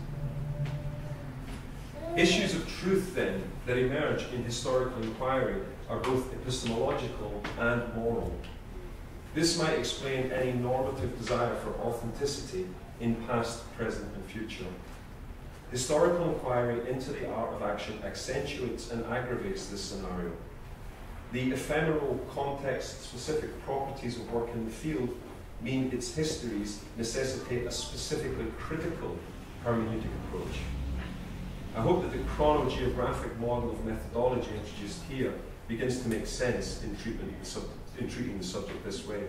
Issues of truth, then, that emerge in historical inquiry are both epistemological and moral. This might explain any normative desire for authenticity in past, present, and future. Historical inquiry into the art of action accentuates and aggravates this scenario. The ephemeral, context-specific properties of work in the field mean its histories necessitate a specifically critical hermeneutic approach. I hope that the chronogeographic model of methodology introduced here begins to make sense in treating the subject this way.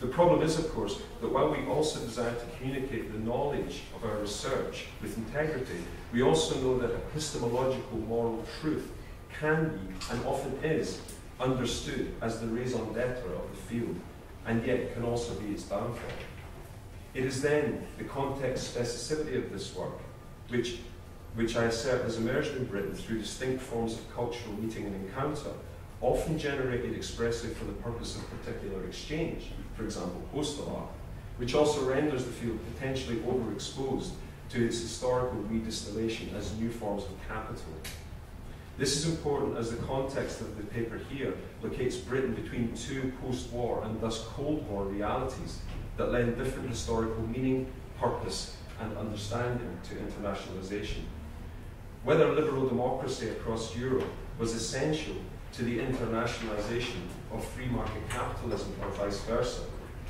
The problem is, of course, that while we also desire to communicate the knowledge of our research with integrity, we also know that epistemological moral truth can be, and often is, understood as the raison d'etre of the field, and yet it can also be its downfall. It is then the context specificity of this work, which I assert has emerged in Britain through distinct forms of cultural meeting and encounter, often generated expressly for the purpose of particular exchange, for example, postal art, which also renders the field potentially overexposed to its historical redistillation as new forms of capital. This is important as the context of the paper here locates Britain between two post-war and thus Cold War realities that lend different historical meaning, purpose, and understanding to internationalisation. Whether liberal democracy across Europe was essential to the internationalisation of free market capitalism or vice versa,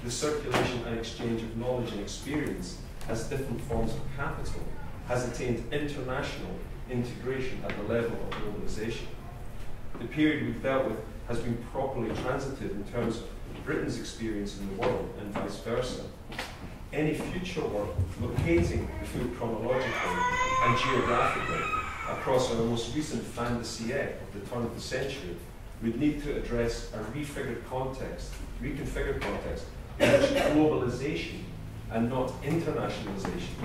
the circulation and exchange of knowledge and experience as different forms of capital has attained international integration at the level of globalisation. The period we've dealt with has been properly transited in terms of Britain's experience in the world and vice versa. Any future work locating the field chronologically and geographically across our most recent fin de siècle of the turn of the century would need to address a reconfigured context in which globalization and not internationalization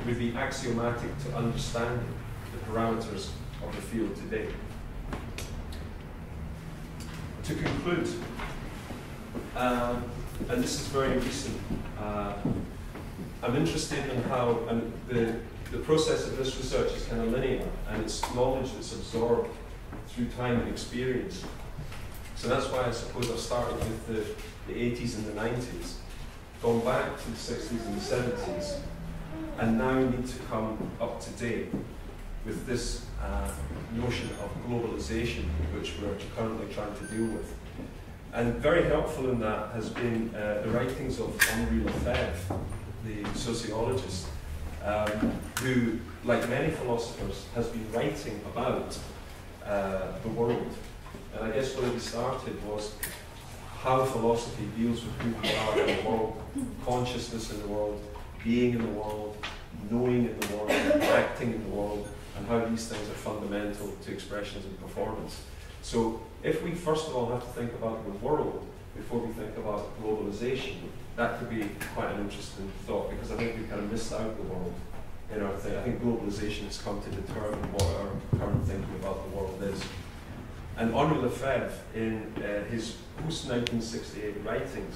would be axiomatic to understanding the parameters of the field today. To conclude, and this is very recent, I'm interested in how, and the process of this research is kind of linear, and it's knowledge that's absorbed through time and experience. So that's why I suppose I've started with the 80s and the 90s, gone back to the 60s and the 70s, and now need to come up to date with this notion of globalization, which we're currently trying to deal with. And very helpful in that has been the writings of Henri Lefebvre, the sociologist, who, like many philosophers, has been writing about the world. And I guess where he started was how philosophy deals with who we are in the world, consciousness in the world, being in the world, knowing in the world, acting in the world, and how these things are fundamental to expressions and performance. So if we first of all have to think about the world before we think about globalization, that could be quite an interesting thought, because I think we've kind of missed out the world in our thing. I think globalization has come to determine what our current thinking about the world is. And Henri Lefebvre, in his post-1968 writings,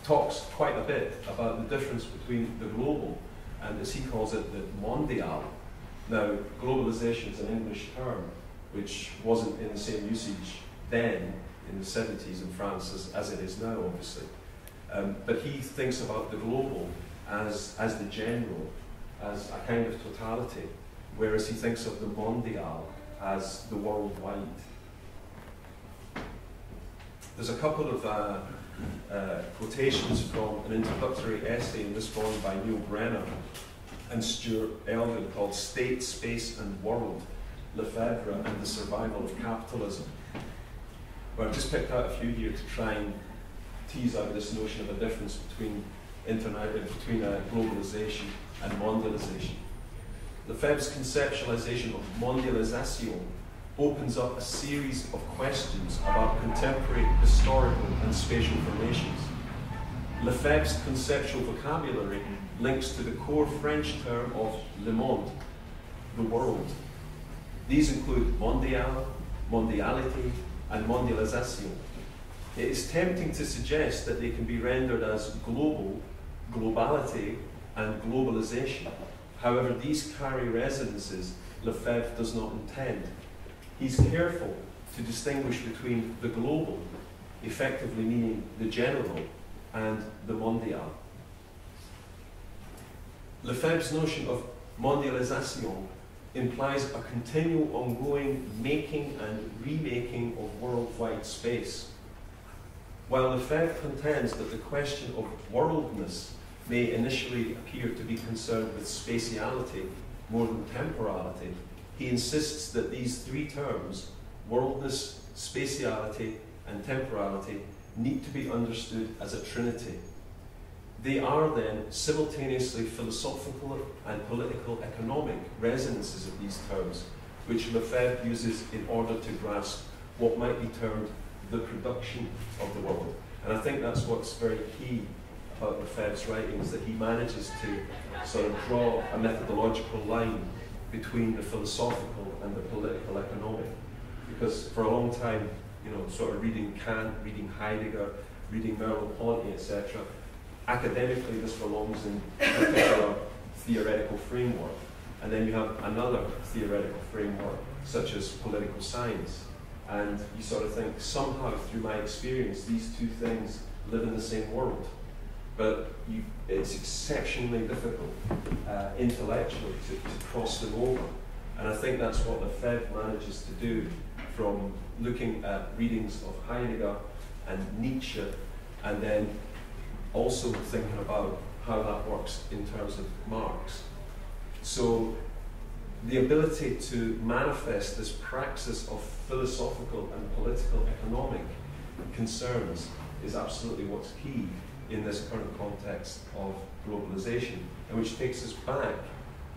talks quite a bit about the difference between the global and, as he calls it, the mondial. Now, globalization is an English term, which wasn't in the same usage then, in the 70s in France, as it is now, obviously. But he thinks about the global as the general, as a kind of totality, whereas he thinks of the mondial as the worldwide. There's a couple of quotations from an introductory essay in this volume by Neil Brenner and Stuart Elgin called State, Space and World, Lefebvre and the Survival of Capitalism. Well, I've just picked out a few here to try and tease out this notion of a difference between globalization and mondialization. Lefebvre's conceptualization of mondialisation opens up a series of questions about contemporary historical and spatial formations. Lefebvre's conceptual vocabulary links to the core French term of le monde, the world. These include mondial, mondiality, and mondialisation. It is tempting to suggest that they can be rendered as global, globality, and globalization. However, these carry resonances Lefebvre does not intend. He's careful to distinguish between the global, effectively meaning the general, and the mondial. Lefebvre's notion of mondialisation implies a continual ongoing making and remaking of worldwide space. While Lefebvre contends that the question of worldness may initially appear to be concerned with spatiality more than temporality, he insists that these three terms, worldness, spatiality, and temporality, need to be understood as a trinity. They are then simultaneously philosophical and political economic resonances of these terms, which Lefebvre uses in order to grasp what might be termed the production of the world. And I think that's what's very key about Lefebvre's writings, that he manages to sort of draw a methodological line between the philosophical and the political economic. Because for a long time, you know, sort of reading Kant, reading Heidegger, reading Merleau-Ponty, etc., academically this belongs in a particular theoretical framework. And then you have another theoretical framework, such as political science. And you sort of think, somehow through my experience, these two things live in the same world. But it's exceptionally difficult intellectually to cross them over. And I think that's what Lefebvre manages to do, from looking at readings of Heidegger and Nietzsche, and then also thinking about how that works in terms of Marx. So the ability to manifest this praxis of philosophical and political economic concerns is absolutely what's key in this current context of globalization, and which takes us back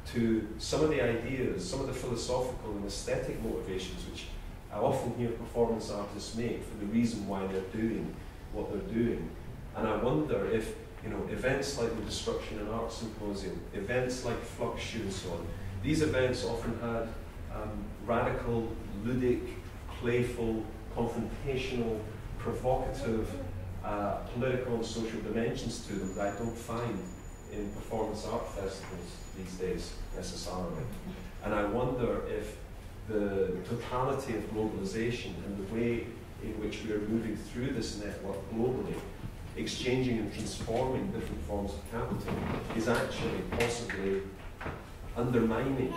to some of the ideas, some of the philosophical and aesthetic motivations which I often hear performance artists make for the reason why they're doing what they're doing. And I wonder if, you know, events like the Destruction and Art Symposium, events like Fluxshoe and so on, these events often had radical, ludic, playful, confrontational, provocative, political and social dimensions to them that I don't find in performance art festivals these days necessarily. And I wonder if the totality of globalization and the way in which we are moving through this network globally, exchanging and transforming different forms of capital, is actually possibly undermining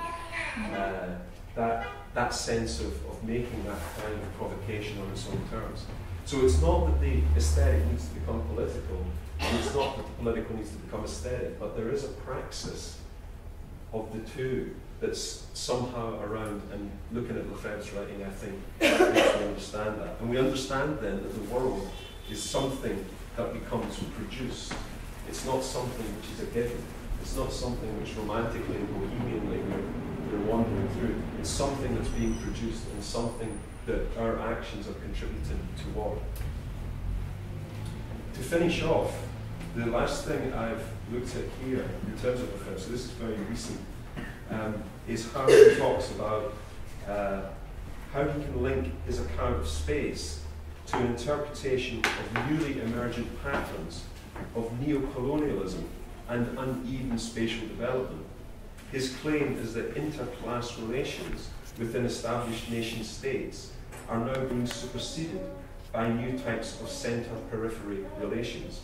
that sense of making that kind of provocation on its own terms. So it's not that the aesthetic needs to become political, and it's not that the political needs to become aesthetic, but there is a praxis of the two that's somehow around, and looking at Lefebvre's writing, I think, makes we understand that. And we understand then that the world is something that becomes produced. It's not something which is a given. It's not something which romantically and bohemianly we're wandering through. It's something that's being produced and something that our actions are contributing toward. To finish off, the last thing I've looked at here in terms of Lefebvre, so this is very recent, is how he talks about how he can link his account of space to an interpretation of newly emergent patterns of neo-colonialism and uneven spatial development. His claim is that interclass relations within established nation-states are now being superseded by new types of center-periphery relations,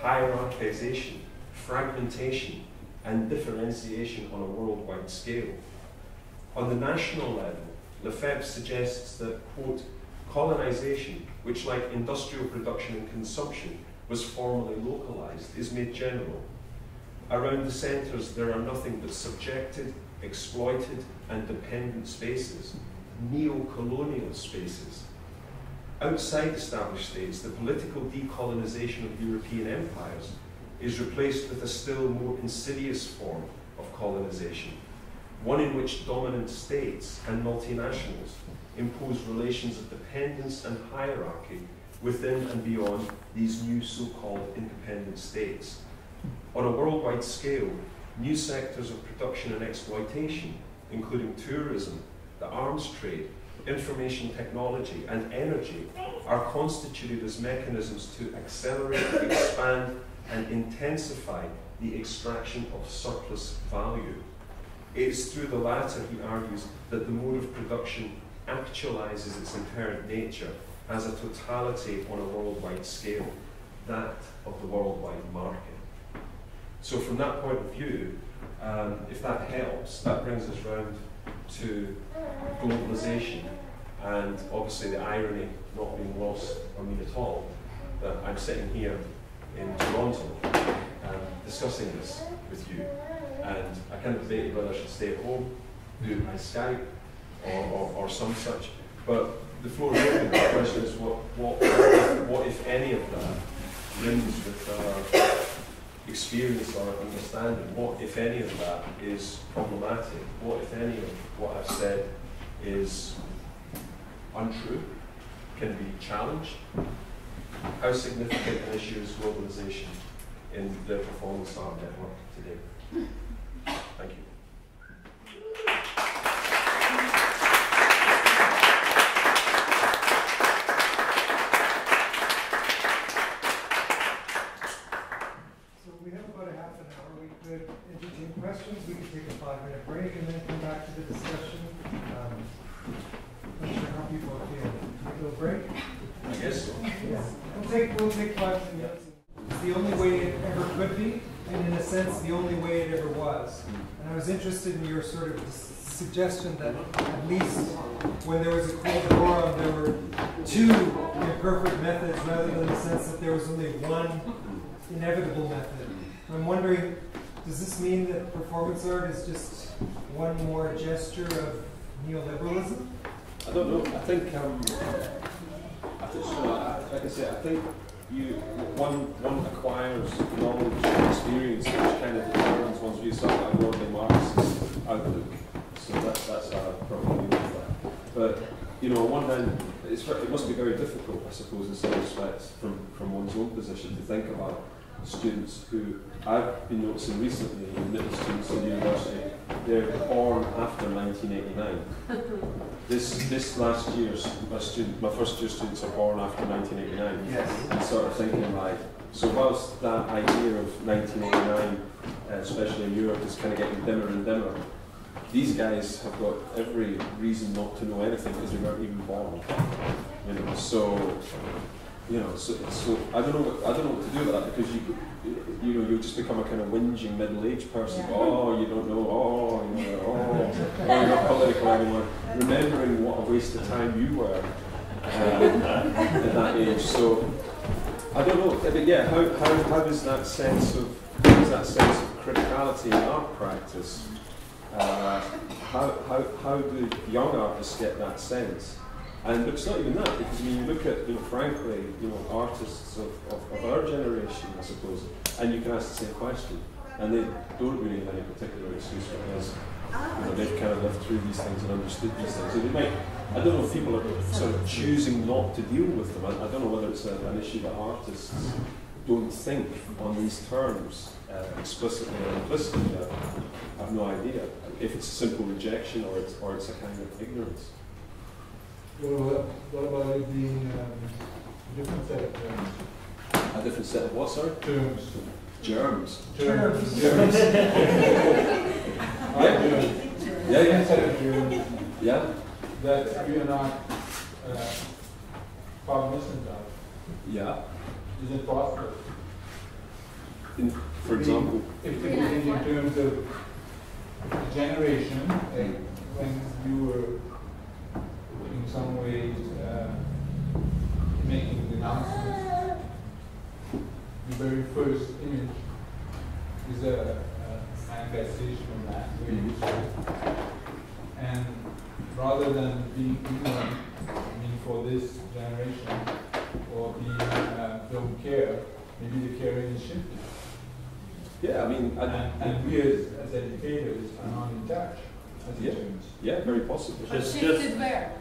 hierarchization, fragmentation, and differentiation on a worldwide scale. On the national level, Lefebvre suggests that, quote, Colonization, which like industrial production and consumption was formerly localized, is made general. Around the centres there are nothing but subjected, exploited and dependent spaces, neo-colonial spaces. Outside established states, the political decolonization of European empires is replaced with a still more insidious form of colonization, one in which dominant states and multinationals impose relations of dependence and hierarchy within and beyond these new so-called independent states. On a worldwide scale, new sectors of production and exploitation, including tourism, the arms trade, information technology, and energy, are constituted as mechanisms to accelerate, expand, and intensify the extraction of surplus value. It is through the latter, he argues, that the mode of production actualizes its inherent nature as a totality on a worldwide scale, that of the worldwide market. So from that point of view, if that helps, that brings us round to globalization, and obviously the irony not being lost on me at all, that I'm sitting here in Toronto discussing this with you, and I kind of debated whether I should stay at home, do it by Skype, or some such, but the floor is open. The question is what if any of that rings with our experience or understanding? What if any of that is problematic? What if any of what I've said is untrue, can be challenged? How significant an issue is globalization in the performance art network today? Thank you. So we have about a half an hour. We could entertain questions. We could take a 5-minute break and then come back to the discussion. Not sure how people are feeling. Take a little break? I guess so. Yeah. We'll take 5 minutes. It's the only way it ever could be, and in a sense, the only way it ever was. And I was interested in your sort of suggestion that at least when there was a Cold War, there were two imperfect methods rather than the sense that there was only one inevitable method. I'm wondering, does this mean that performance art is just one more gesture of neoliberalism? I don't know. I think, like I said, I think one acquires knowledge and experience which kind of determines one's view. So I broadly Marxist outlook. So that's how I probably deal with that. But you know, on one hand, it must be very difficult, I suppose, in some respects, from one's own position to think about students who I've been noticing recently, middle students at university, they're born after 1989. This last year's my first year students are born after 1989. Yes. And sort of thinking like, so whilst that idea of 1989, especially in Europe, is kind of getting dimmer and dimmer, these guys have got every reason not to know anything because they weren't even born. You know, so I don't know what to do with that, because you just become a kind of whinging middle-aged person. Yeah. Oh, you don't know. You're not political anymore. Remembering what a waste of time you were at that age. So I don't know. But yeah, how does that sense of criticality in art practice? How do young artists get that sense? And it's not even that, because when you look at, frankly, artists of our generation, I suppose, and you can ask the same question, and they don't really have any particular excuse because they've kind of lived through these things and understood these things. So they might, I don't know if people are sort of choosing not to deal with them. I don't know whether it's an issue that artists don't think on these terms explicitly or implicitly. I have no idea if it's a simple rejection or it's a kind of ignorance. What about it being a different set of terms? A different set of what, sorry? Terms. Germs. Germs. Yeah. Set of germs. Yeah. That we are not cognizant of. Yeah. Is it possible? For example? If we think in terms of generation, like when you were in some ways making the announcement, the very first image is a manifestation of that. And rather than being ignorant, I mean, for this generation, or being don't care, maybe the caring is shifted. Yeah, I mean, and we as educators are not in touch as yeah, teachers. yeah, very possible. But shifted where?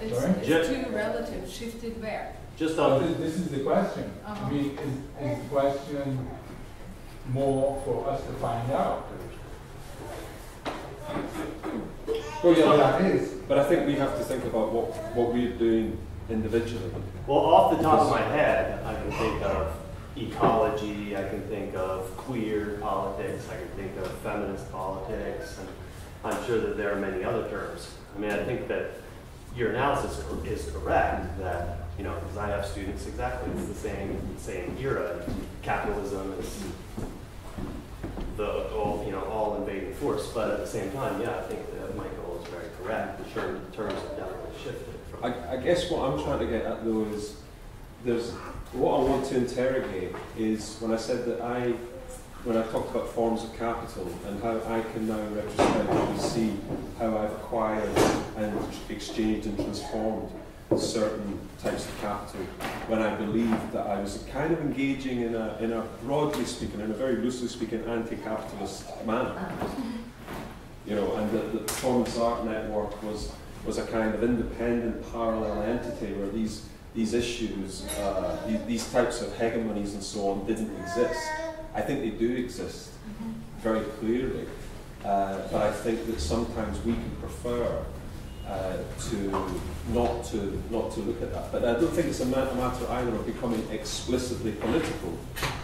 It's two relative. Shifted where? Just Well, on this is the question. I mean, is the question more for us to find out? Well, yeah, That is. but I think we have to think about what we're doing individually. well, off the top of my head, I can think of ecology, I can think of queer politics, I can think of feminist politics, and I'm sure that there are many other terms. I mean, I think that your analysis is correct that, you know, because I have students exactly, it's the same era. Capitalism is the all invading force, but at the same time, yeah, I think that Michael is very correct. The terms have definitely shifted. I guess what I'm trying to get at though is what I want to interrogate is when I said that when I talked about forms of capital and how I can now retrospectively see how I've acquired and exchanged and transformed certain types of capital when I believed that I was kind of engaging in a broadly speaking, in a very loosely speaking, anti-capitalist manner. You know, and the performance art network was a kind of independent parallel entity where these issues, these types of hegemonies and so on didn't exist. I think they do exist very clearly, but I think that sometimes we can prefer not to look at that. But I don't think it's a matter either of becoming explicitly political.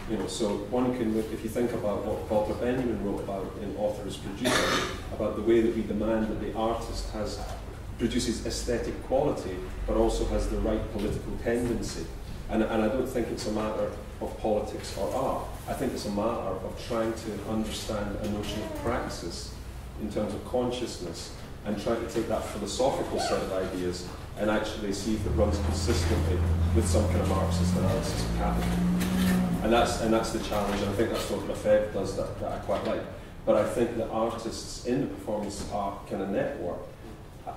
You know, so one can look, if you think about what Walter Benjamin wrote about in Author as Producer, about the way that we demand that the artist produces aesthetic quality, but also has the right political tendency. And I don't think it's a matter of politics or art. I think it's a matter of trying to understand a notion of praxis in terms of consciousness and trying to take that philosophical set of ideas and actually see if it runs consistently with some kind of Marxist analysis of capital. And that's the challenge, and I think that's what Lefebvre does that I quite like. But I think that artists in the performance art kind of network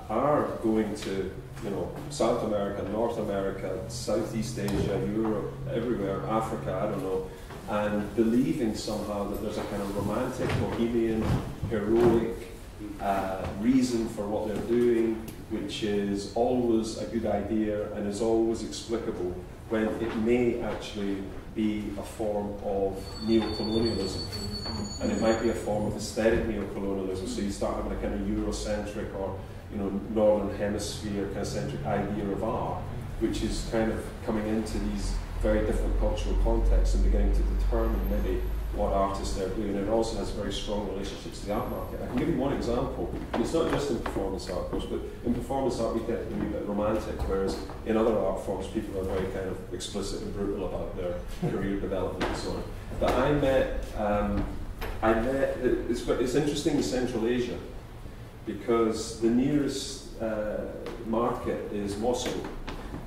are going to, you know, South America, North America, Southeast Asia, Europe, everywhere, Africa, I don't know, and believing somehow that there's a kind of romantic, bohemian, heroic reason for what they're doing, which is always a good idea and is always explicable, when it may actually be a form of neocolonialism. And it might be a form of aesthetic neocolonialism, so you start having a kind of Eurocentric or, you know, Northern Hemisphere kind of centric idea of art, which is kind of coming into these very different cultural contexts and beginning to determine maybe what artists they're doing. And it also has very strong relationships to the art market. I can give you one example. And it's not just in performance art, of course, but in performance art we tend to be a bit romantic, whereas in other art forms people are very kind of explicit and brutal about their career development and so on. But it's interesting in Central Asia, because the nearest market is Moscow.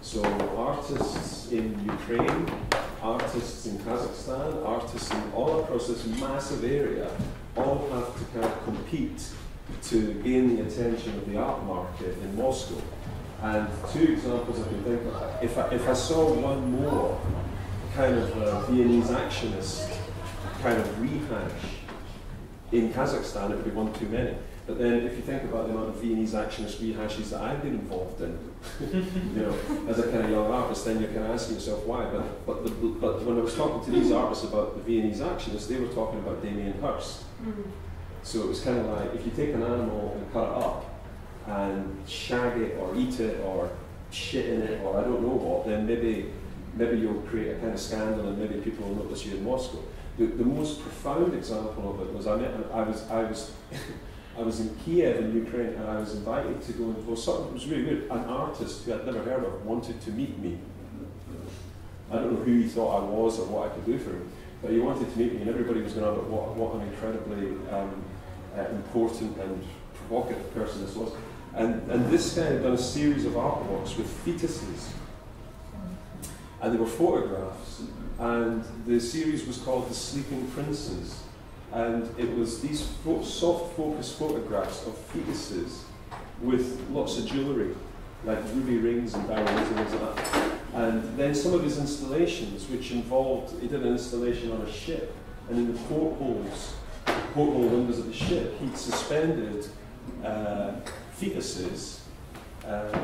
So artists in Ukraine, artists in Kazakhstan, artists all across this massive area all have to kind of compete to gain the attention of the art market in Moscow. And two examples I can think of. If I saw one more kind of Viennese actionist kind of rehash in Kazakhstan, it would be one too many. But then if you think about the amount of Viennese actionist rehashes that I've been involved in, you know, as a kind of young artist, then you're kind of asking yourself why. But when I was talking to these artists about the Viennese actionists, they were talking about Damien Hirst. So it was kind of like, if you take an animal and cut it up and shag it or eat it or shit in it or I don't know what, then maybe you'll create a kind of scandal and maybe people will notice you in Moscow. The most profound example of it was I was in Kiev in Ukraine, and I was invited to go and it was really weird. An artist who I'd never heard of wanted to meet me. I don't know who he thought I was or what I could do for him, but he wanted to meet me, and everybody was going to know what an incredibly important and provocative person this was. And this guy had done a series of artworks with fetuses. and they were photographs. And the series was called The Sleeping Princes. And it was these soft focus photographs of fetuses with lots of jewellery, like ruby rings and diamonds and things like that. And then some of his installations, which involved, he did an installation on a ship, and in the porthole windows of the ship, he'd suspended fetuses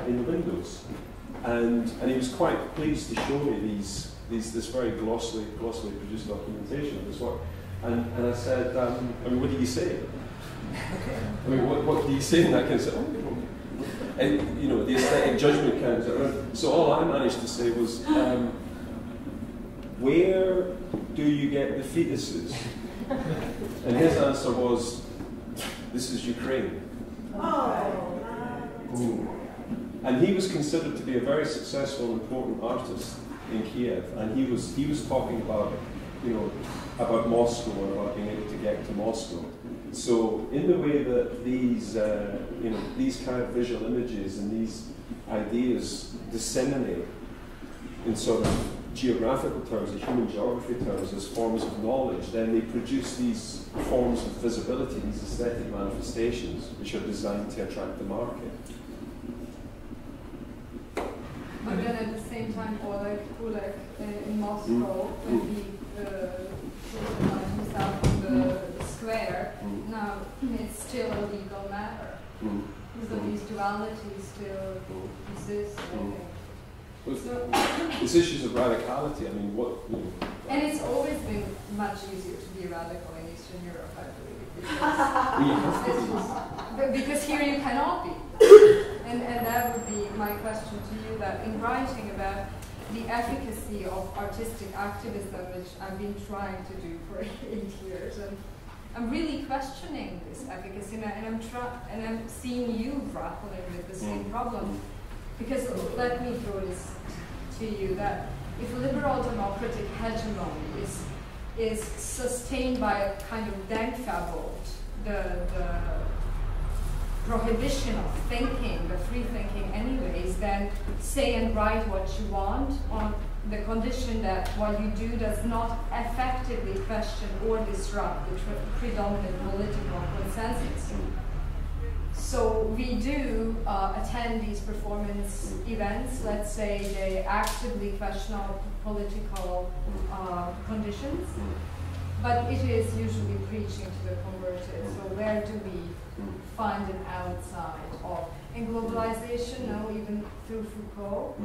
in the windows. And he was quite pleased to show me this very glossily produced documentation of this work. And I said, I mean, what do you say? I mean, what do you say in that kind of stuff? And, you know, the aesthetic judgment counts. So all I managed to say was, where do you get the fetuses? And his answer was, this is Ukraine. Ooh. And he was considered to be a very successful and important artist in Kiev, and he was talking about, you know, about Moscow and about being able to get to Moscow. So in the way that these, you know, these kind of visual images and these ideas disseminate in sort of geographical terms, in human geography terms, as forms of knowledge, then they produce these forms of visibility, these aesthetic manifestations, which are designed to attract the market. But then at the same time, Oleg in Moscow, when he himself on the square, now it's still a legal matter. So these dualities still exist, I think. It's issues of radicality. I mean, what? You know. And it's always been much easier to be radical in Eastern Europe, I believe. Because here you cannot be. And that would be my question to you, that in writing about the efficacy of artistic activism, which I've been trying to do for 8 years, and I'm really questioning this efficacy, and I'm seeing you grappling with the same problem. Because let me throw this to you, that if liberal democratic hegemony is sustained by a kind of Denkverbot, the prohibition of thinking, the free thinking anyways, then say and write what you want on the condition that what you do does not effectively question or disrupt the predominant political consensus. So we do attend these performance events. Let's say they actively question our political conditions, but it is usually preaching to the converted. So where do we find an outside of? In globalization, no, even through Foucault,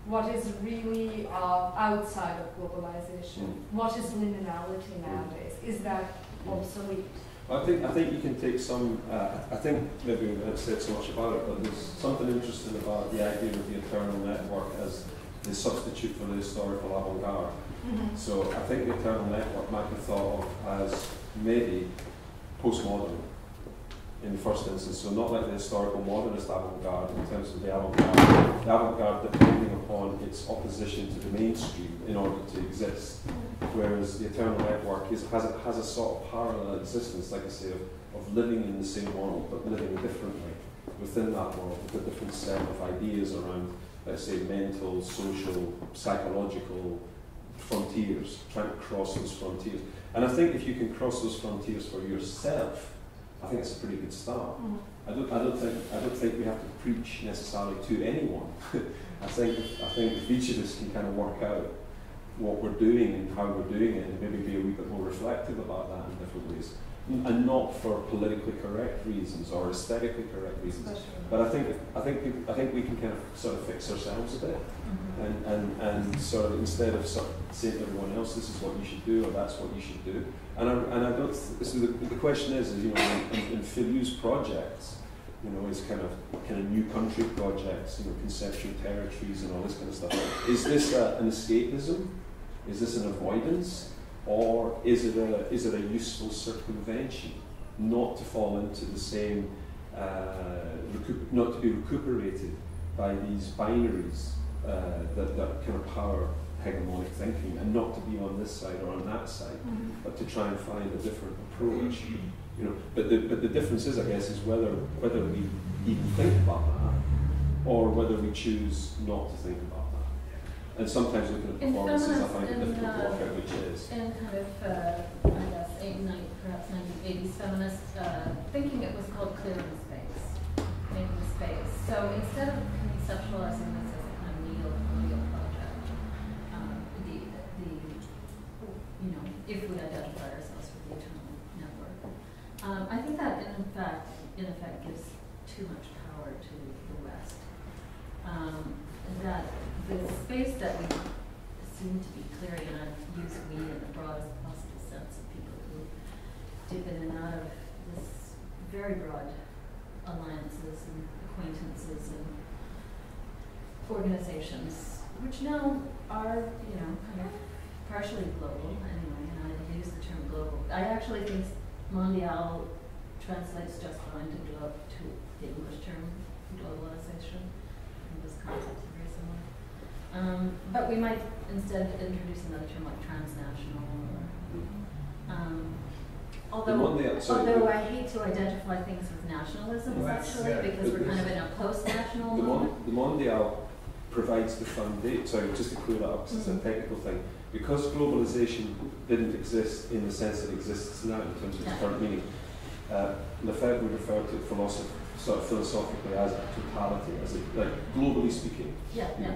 what is really outside of globalization? What is liminality nowadays? Is that obsolete? I think you can take some, I think maybe we haven't said so much about it, but there's something interesting about the idea of the eternal network as the substitute for the historical avant-garde. So I think the eternal network might be thought of as maybe postmodern in the first instance, so not like the historical modernist avant-garde in terms of the avant-garde depending upon its opposition to the mainstream in order to exist, whereas the eternal network has a sort of parallel existence, like I say, of living in the same world but living differently within that world with a different set of ideas around, let's say, mental, social, psychological frontiers, trying to cross those frontiers. And I think if you can cross those frontiers for yourself, I think it's a pretty good start. I don't think we have to preach necessarily to anyone. I think if each of us can kind of work out what we're doing and how we're doing it, and maybe be a wee bit more reflective about that in different ways, and not for politically correct reasons or aesthetically correct reasons. But I think we can kind of sort of fix ourselves a bit, and sort of instead of sort of saying to everyone else, this is what you should do or that's what you should do. And I don't. So the question is you know, in Fluxshoe's projects, you know, his kind of new country projects, you know, conceptual territories and all this kind of stuff. Is this an escapism? Is this an avoidance? Or is it a useful circumvention, not to fall into the same, not to be recuperated by these binaries that kind of power hegemonic thinking, and not to be on this side or on that side, but to try and find a different approach. You know, but the difference is, I guess, is whether we even think about that, or whether we choose not to think about that. And sometimes looking at In performances, I feminist find it and, difficult to work out which is. In kind of, I guess, perhaps 1980s feminist thinking, it was called clearing space, making space. So instead of conceptualizing this as a kind of neo-colonial project, if we identify ourselves with the eternal network, I think that in effect gives too much power to the West. That the space that we seem to be clearing, and I've used we in the broadest possible sense of people who dip in and out of this very broad alliances and acquaintances and organizations, which now are, kind of partially global anyway, and I use the term global. I actually think mondial translates just fine to the English term globalization. And those concepts are very similar. But we might instead introduce another term like transnational. Although I hate to identify things with nationalisms actually, because we're kind of in a post-national moment. The mondial provides the foundation. Sorry, just to clear that up, because it's a technical thing. Because globalization didn't exist in the sense it exists now in terms of its current meaning, Lefebvre referred to it philosophically as a totality, as globally speaking.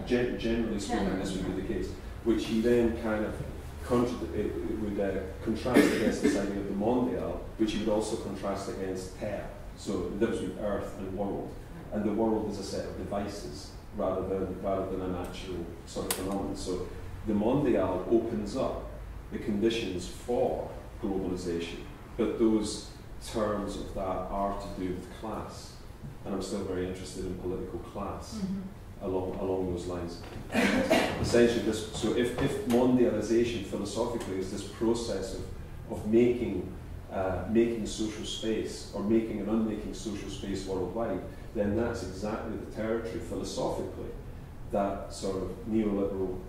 Generally speaking, this would be the case, which he then kind of would contrast against this idea of the mondial, which he would also contrast against terre. So that was with earth and world, and the world is a set of devices rather than a natural sort of phenomenon. So the mondial opens up the conditions for globalization, but those terms of that are to do with class, and I'm still very interested in political class along those lines. Essentially, so if mondialization philosophically is this process of making social space or making and unmaking social space worldwide, then that's exactly the territory philosophically that sort of neoliberal,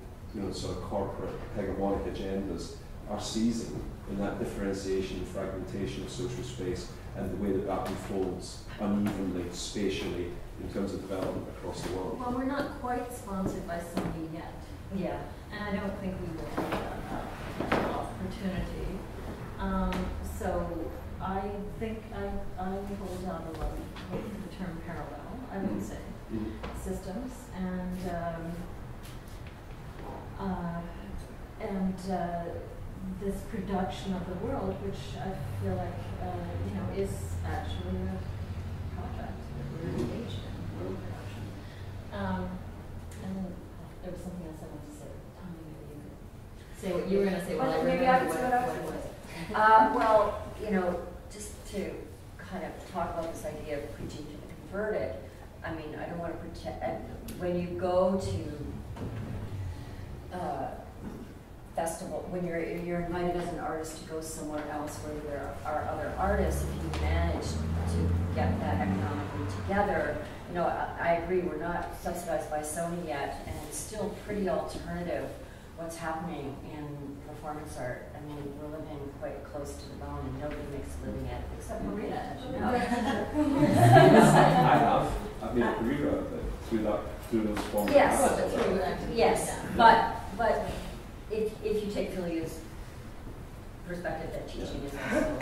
sort of corporate hegemonic agendas are seizing, in that differentiation and fragmentation of social space and the way that unfolds unevenly, spatially, in terms of development across the world. Well, we're not quite sponsored by Sony yet. Yeah, and I don't think we will have that opportunity. So I think I hold out a lot of the term parallel, I would say, systems, and this production of the world, which I feel like is actually a project that we're engaged in, world production. And there was something else I wanted to say. Tommy, maybe you could say what you were going to say. Well, maybe I could say what I was going to say. Well, just to kind of talk about this idea of preaching to the converted. I mean, I don't want to pretend. When you go to festival, when you're invited as an artist to go somewhere else where there are other artists, if you manage to get that economically together, I agree, we're not subsidized by Sony yet, and it's still pretty alternative what's happening in performance art. I mean, we're living quite close to the bone, and nobody makes a living at it except Maria, as you know. I have. I've made a career out of it through those forms. Yes, but if you take Philia's perspective that teaching is also, I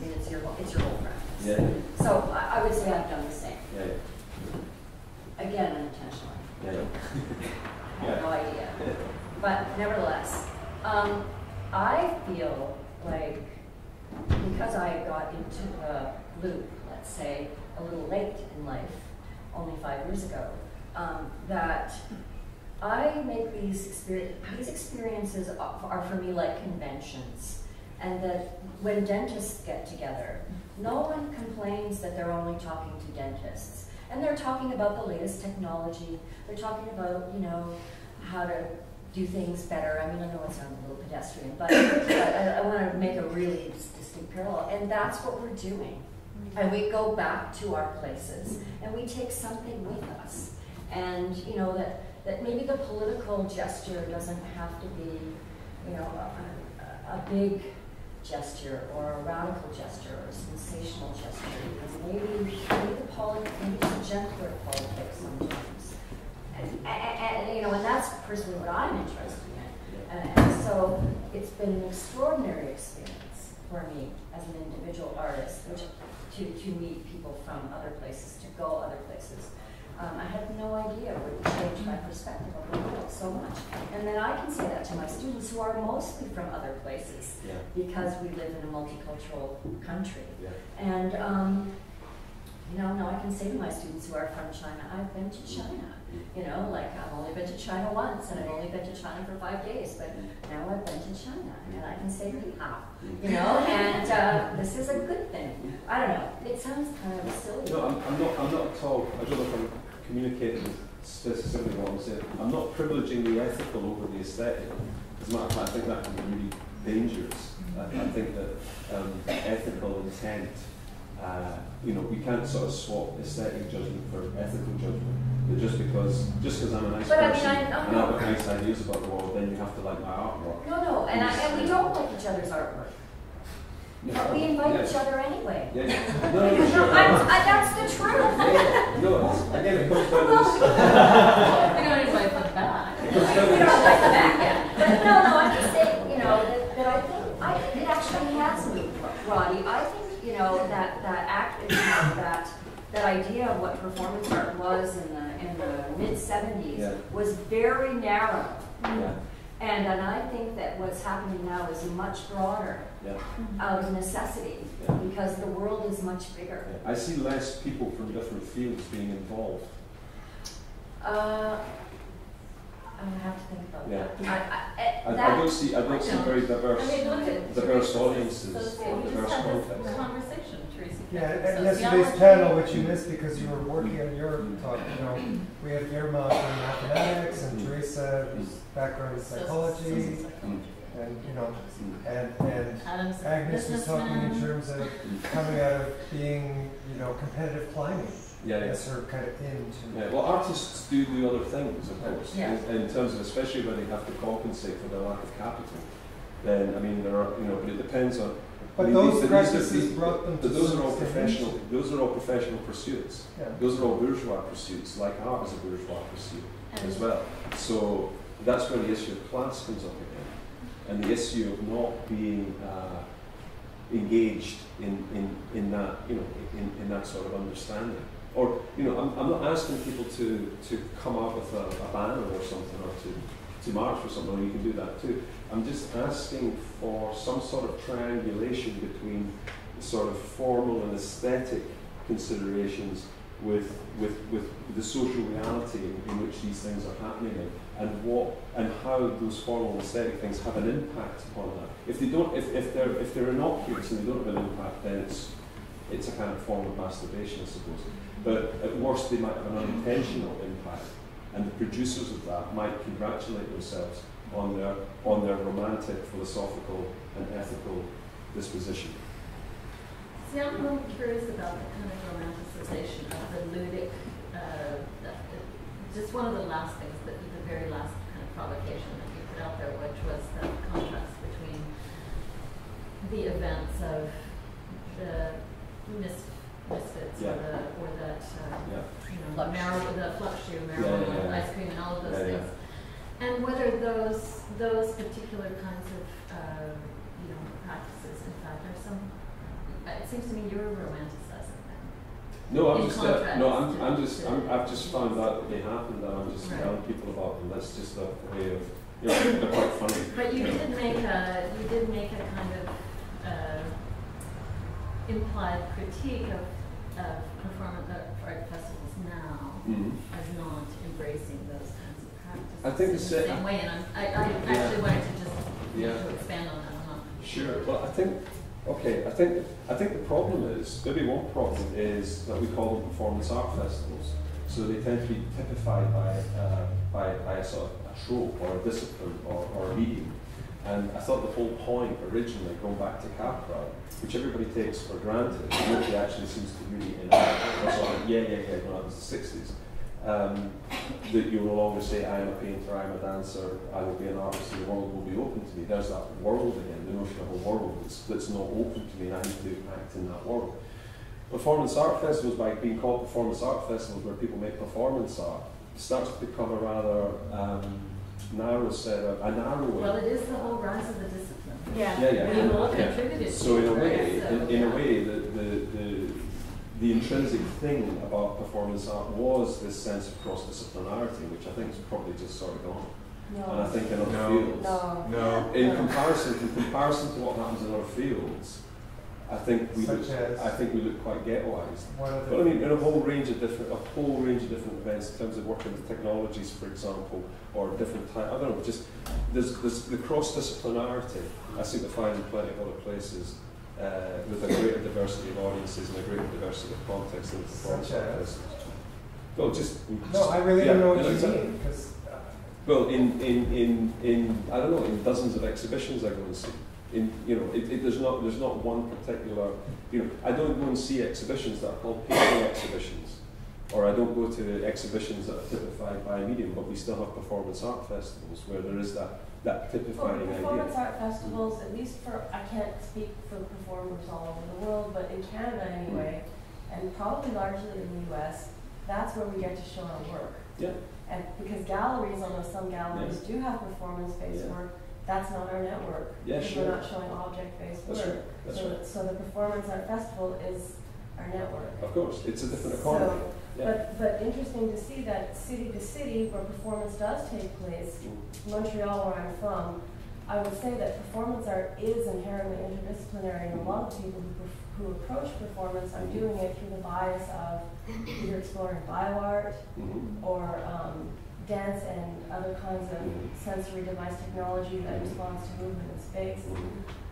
mean, it's your whole practice. Yeah. So I would say I've done the same. Yeah. Again, unintentionally. Yeah. I have no idea. But nevertheless, I feel like because I got into the loop, let's say, a little late in life, only 5 years ago, that I make these experiences are for me like conventions, and that when dentists get together, no one complains that they're only talking to dentists, and they're talking about the latest technology. They're talking about how to do things better. I mean, I know it sounds a little pedestrian, but I want to make a really distinct parallel, and that's what we're doing. And we go back to our places, and we take something with us, and that maybe the political gesture doesn't have to be, a big gesture or a radical gesture or a sensational gesture, because maybe it's a gentler politics sometimes. And you know, and that's personally what I'm interested in. And so it's been an extraordinary experience for me as an individual artist, to meet people from other places, to go other places. I had no idea it would change my perspective of the world so much. And then I can say that to my students who are mostly from other places, because we live in a multicultural country. And you know, now I can say to my students who are from China, I've been to China. You know, like I've only been to China once, and I've only been to China for 5 days, but now I've been to China, and I can say ni hao. You know, and this is a good thing. I don't know. It sounds kind of silly. No, I'm not at all. I don't know if I'm communicating specifically what I'm saying. I'm not privileging the ethical over the aesthetic. As a matter of fact, I think that can be really dangerous. I think that ethical intent, you know, we can't sort of swap aesthetic judgment for ethical judgment. But just because I'm a nice person and I've got nice ideas about the world, then you have to like my artwork. No, and we don't like each other's artwork. But we invite each other anyway. No, that's the truth. No, again, it comes down to this. We don't invite them back. We don't invite them back, yeah. But no, I'm just saying, you know, that I think it actually has moved, Roddy. I think, you know, that idea of what performance art was in the mid-70s was very narrow. And I think that what's happening now is much broader out of necessity, because the world is much bigger. I see less people from different fields being involved. I would have to think about that. I don't see very diverse audiences or diverse contexts. Conversation, Teresa. And yesterday's panel, which you missed because you were working on your talk, you know, we had Irma in mathematics and Teresa, whose background is psychology, and you know, and Agnes was talking in terms of coming out of being, you know, competitive climbing. That's her kind of into. Well, artists do other things, of course, in terms of, especially when they have to compensate for their lack of capital. Then, I mean, there are, you know, but it depends on. But those practices brought them to. Those are all professional. Those are all professional pursuits. Those are all bourgeois pursuits. Like art is a bourgeois pursuit as well. So that's where the issue of class comes up again, and the issue of not being engaged in that, you know, in that sort of understanding. Or, you know, I'm not asking people to come up with a banner or something, or to march for something, or you can do that too. I'm just asking for some sort of triangulation between the sort of formal and aesthetic considerations with the social reality in which these things are happening in, and how those formal and aesthetic things have an impact upon that. If they don't, if they're innocuous and they don't have an impact, then it's a kind of form of masturbation, I suppose. But at worst, they might have an unintentional impact, and the producers of that might congratulate themselves on their romantic, philosophical, and ethical disposition. See, I'm a little curious about the kind of romanticization of the ludic. Just one of the last things, the very last kind of provocation that you put out there, which was the contrast between the events of the Misfits, or that you know, the Fluxshoe, Maryland, ice cream, and all of those things, and whether those particular kinds of you know, practices, in fact, are some. It seems to me you're romanticizing them. No, I've just found out that they happened, and I'm just telling people about them. That's just a way of, you know, they're quite funny. But you did make a kind of implied critique of performance art festivals now as not embracing those kinds of practices. I think in the same way, and I actually wanted to just to expand on that. I'm not sure. Well, I think the problem is, maybe one problem is that we call them performance art festivals. So they tend to be typified by a sort of a trope or a discipline or a medium. And I thought the whole point originally, going back to Capra, which everybody takes for granted, nobody actually seems to really enact. Sort of, no, that was the 60s. That you will always say, I am a painter, I am a dancer, I will be an artist, and the world will be open to me. There's that world again, the notion of a world that's not open to me, and I need to act in that world. Performance art festivals, by being called performance art festivals, where people make performance art, starts to become a rather narrow set of a narrow way. Well, it is the whole rise of the discipline. Yeah. We all contributed So to in a way, it. in a way, the intrinsic thing about performance art was this sense of cross-disciplinarity, which I think is probably just sort of gone. And I think in other fields, in comparison to what happens in other fields, I think we look quite ghettoized. But I mean, in a whole range of different events in terms of working with technologies, for example, or different type. I don't know. Just there's the cross-disciplinarity I seem to find in plenty of other places with a greater diversity of audiences and a greater diversity of context than performance art. Well, no, I really don't know what you mean. Well, in I don't know, in dozens of exhibitions I go and see. There's not one particular, I don't go and see exhibitions that are called painting exhibitions, or I don't go to exhibitions that are typified by a medium, but we still have performance art festivals where there is that typifying idea. Performance art festivals, at least I can't speak for performers all over the world, but in Canada anyway, and probably largely in the US, that's where we get to show our work. Yeah. And because galleries, although some galleries do have performance-based work, that's not our network. Yeah, because sure. we're not showing object-based work. Right. That's right. So the Performance Art Festival is our network. Of course, it's a different economy. But interesting to see that city to city where performance does take place, Montreal where I'm from, I would say that performance art is inherently interdisciplinary, and a lot of people who approach performance are doing it through the bias of either exploring bioart or dance and other kinds of sensory device technology that responds to movement in space.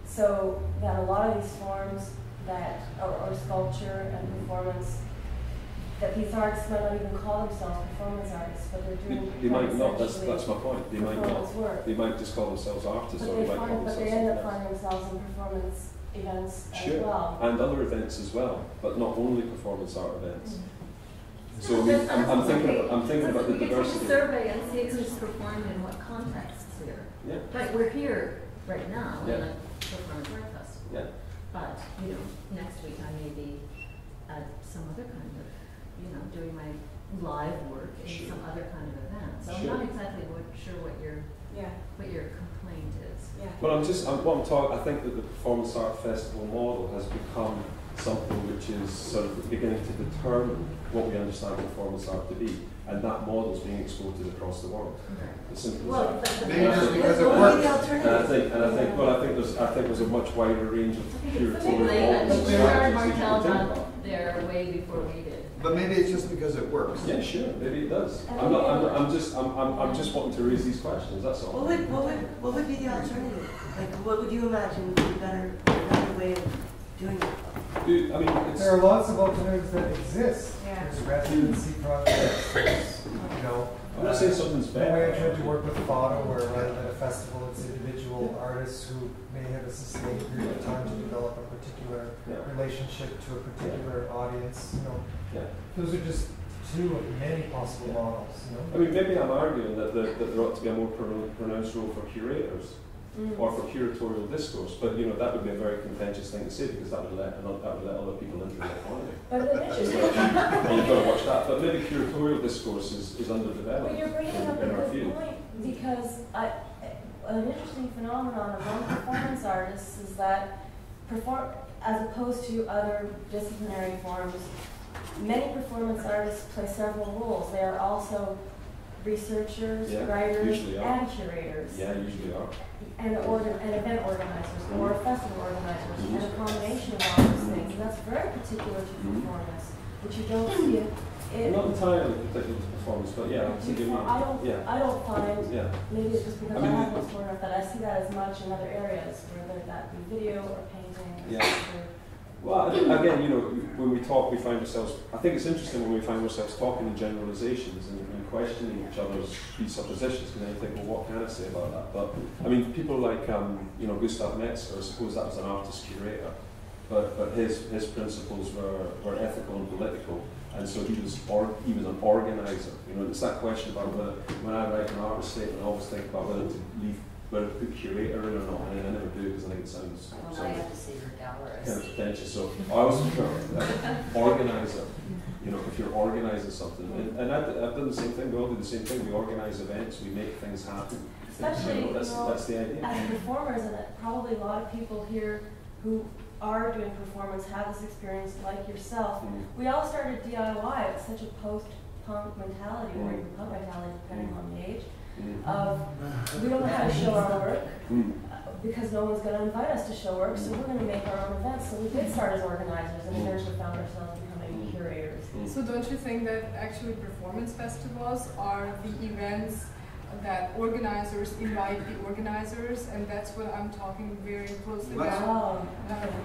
So that a lot of these forms that, or sculpture and performance, that these artists might not even call themselves performance artists, but they're doing They might not, that's my point. They might not. Work. They might just call themselves artists, or they might call themselves But they end up finding themselves in performance events as well. And other events as well, but not only performance art events. So I'm thinking about the diversity. We can take a survey and see who's performed in what contexts here. Yeah. Like we're here right now in Yeah. a performance art festival. Yeah. But next week I may be at some other kind of, doing my live work in some other kind of event. So I'm not exactly sure what your complaint is. Yeah. Well, I think that the performance art festival model has become something which is sort of beginning to determine what we understand performance art to be, and that model is being exported across the world. As simple as that. Maybe just because it works. I think there's a much wider range of curatorial models. Martel got there way before we did. But maybe it's just because it works. Yeah, sure. Maybe it does. I'm just wanting to raise these questions. That's all. What would be the alternative? Like, what would you imagine would be a better way of doing it? Dude, there are lots of alternatives that exist. Yeah. There's residency projects. I'm not saying something's The way I bad. tried to work with Fado, where rather than a festival, it's individual artists who may have a sustained period of time to develop a particular relationship to a particular audience. Those are just two of many possible models. Maybe I'm arguing that there ought to be a more pronounced role for curators or for curatorial discourse, but that would be a very contentious thing to say, because that would let other people into the economy. And you've got to watch that. But maybe curatorial discourse is underdeveloped. But you're bringing up a in our good field. point, because an interesting phenomenon among performance artists is that as opposed to other disciplinary forms, many performance artists play several roles. They are also researchers, writers, and curators. Yeah, usually are. And event organizers, or festival organizers, and a combination of all those things. And that's very particular to performance, which you don't see it. Not entirely particular to performance, but yeah, I don't find, maybe it's just because I have no sport enough, that I see that as much in other areas, whether that be video or painting. Well, again, when we talk, we find ourselves, I think it's interesting when we find ourselves talking in generalizations and questioning each other's presuppositions, and then you think, well, what can I say about that? But, people like, Gustav Metzger, I suppose that was an artist curator, but his principles were ethical and political, and so he was an organizer. It's that question about whether, when I write an artist statement, I always think about whether to put curator in or not, and I never do, because I think it sounds I have to say you're gallerist. kind of pretentious. So I always prefer organizer. You know, if you're organising something, and I've done the same thing. We all do the same thing. We organise events. We make things happen. Especially, that's the idea. As performers, and probably a lot of people here who are doing performance have this experience like yourself. We all started DIY. It's such a post-punk mentality, or even punk mentality, depending on the age. Of we don't know how to show our work because no one's going to invite us to show work, so we're going to make our own events. So we did start as organizers, and eventually found ourselves becoming curators. So don't you think that actually performance festivals are the events that organizers invite the organizers, and that's what I'm talking very closely about.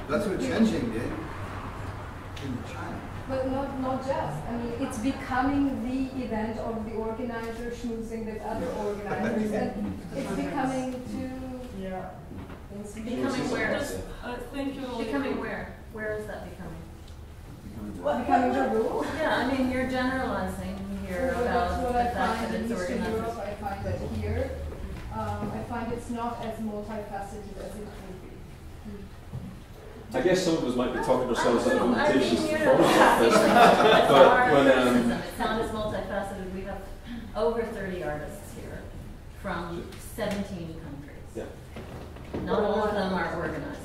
That's what Shenzhen did in China. But not just. I mean, it's becoming the event of the organizer schmoozing with other organizers, and it's becoming to Becoming where? Thank you. Becoming where? Where is that becoming? becoming the rule. Yeah, I mean, you're generalizing here Well, about that's what the I fact find that in it's Eastern organized. Europe. I find that here, I find it's not as multifaceted as it could be. I guess some of us might be talking ourselves out of I invitations mean, to you know, performance like this. that's But our when, criticism. It's not as multifaceted. We have over 30 artists here from 17 countries. Yeah. Not all of them are organizers.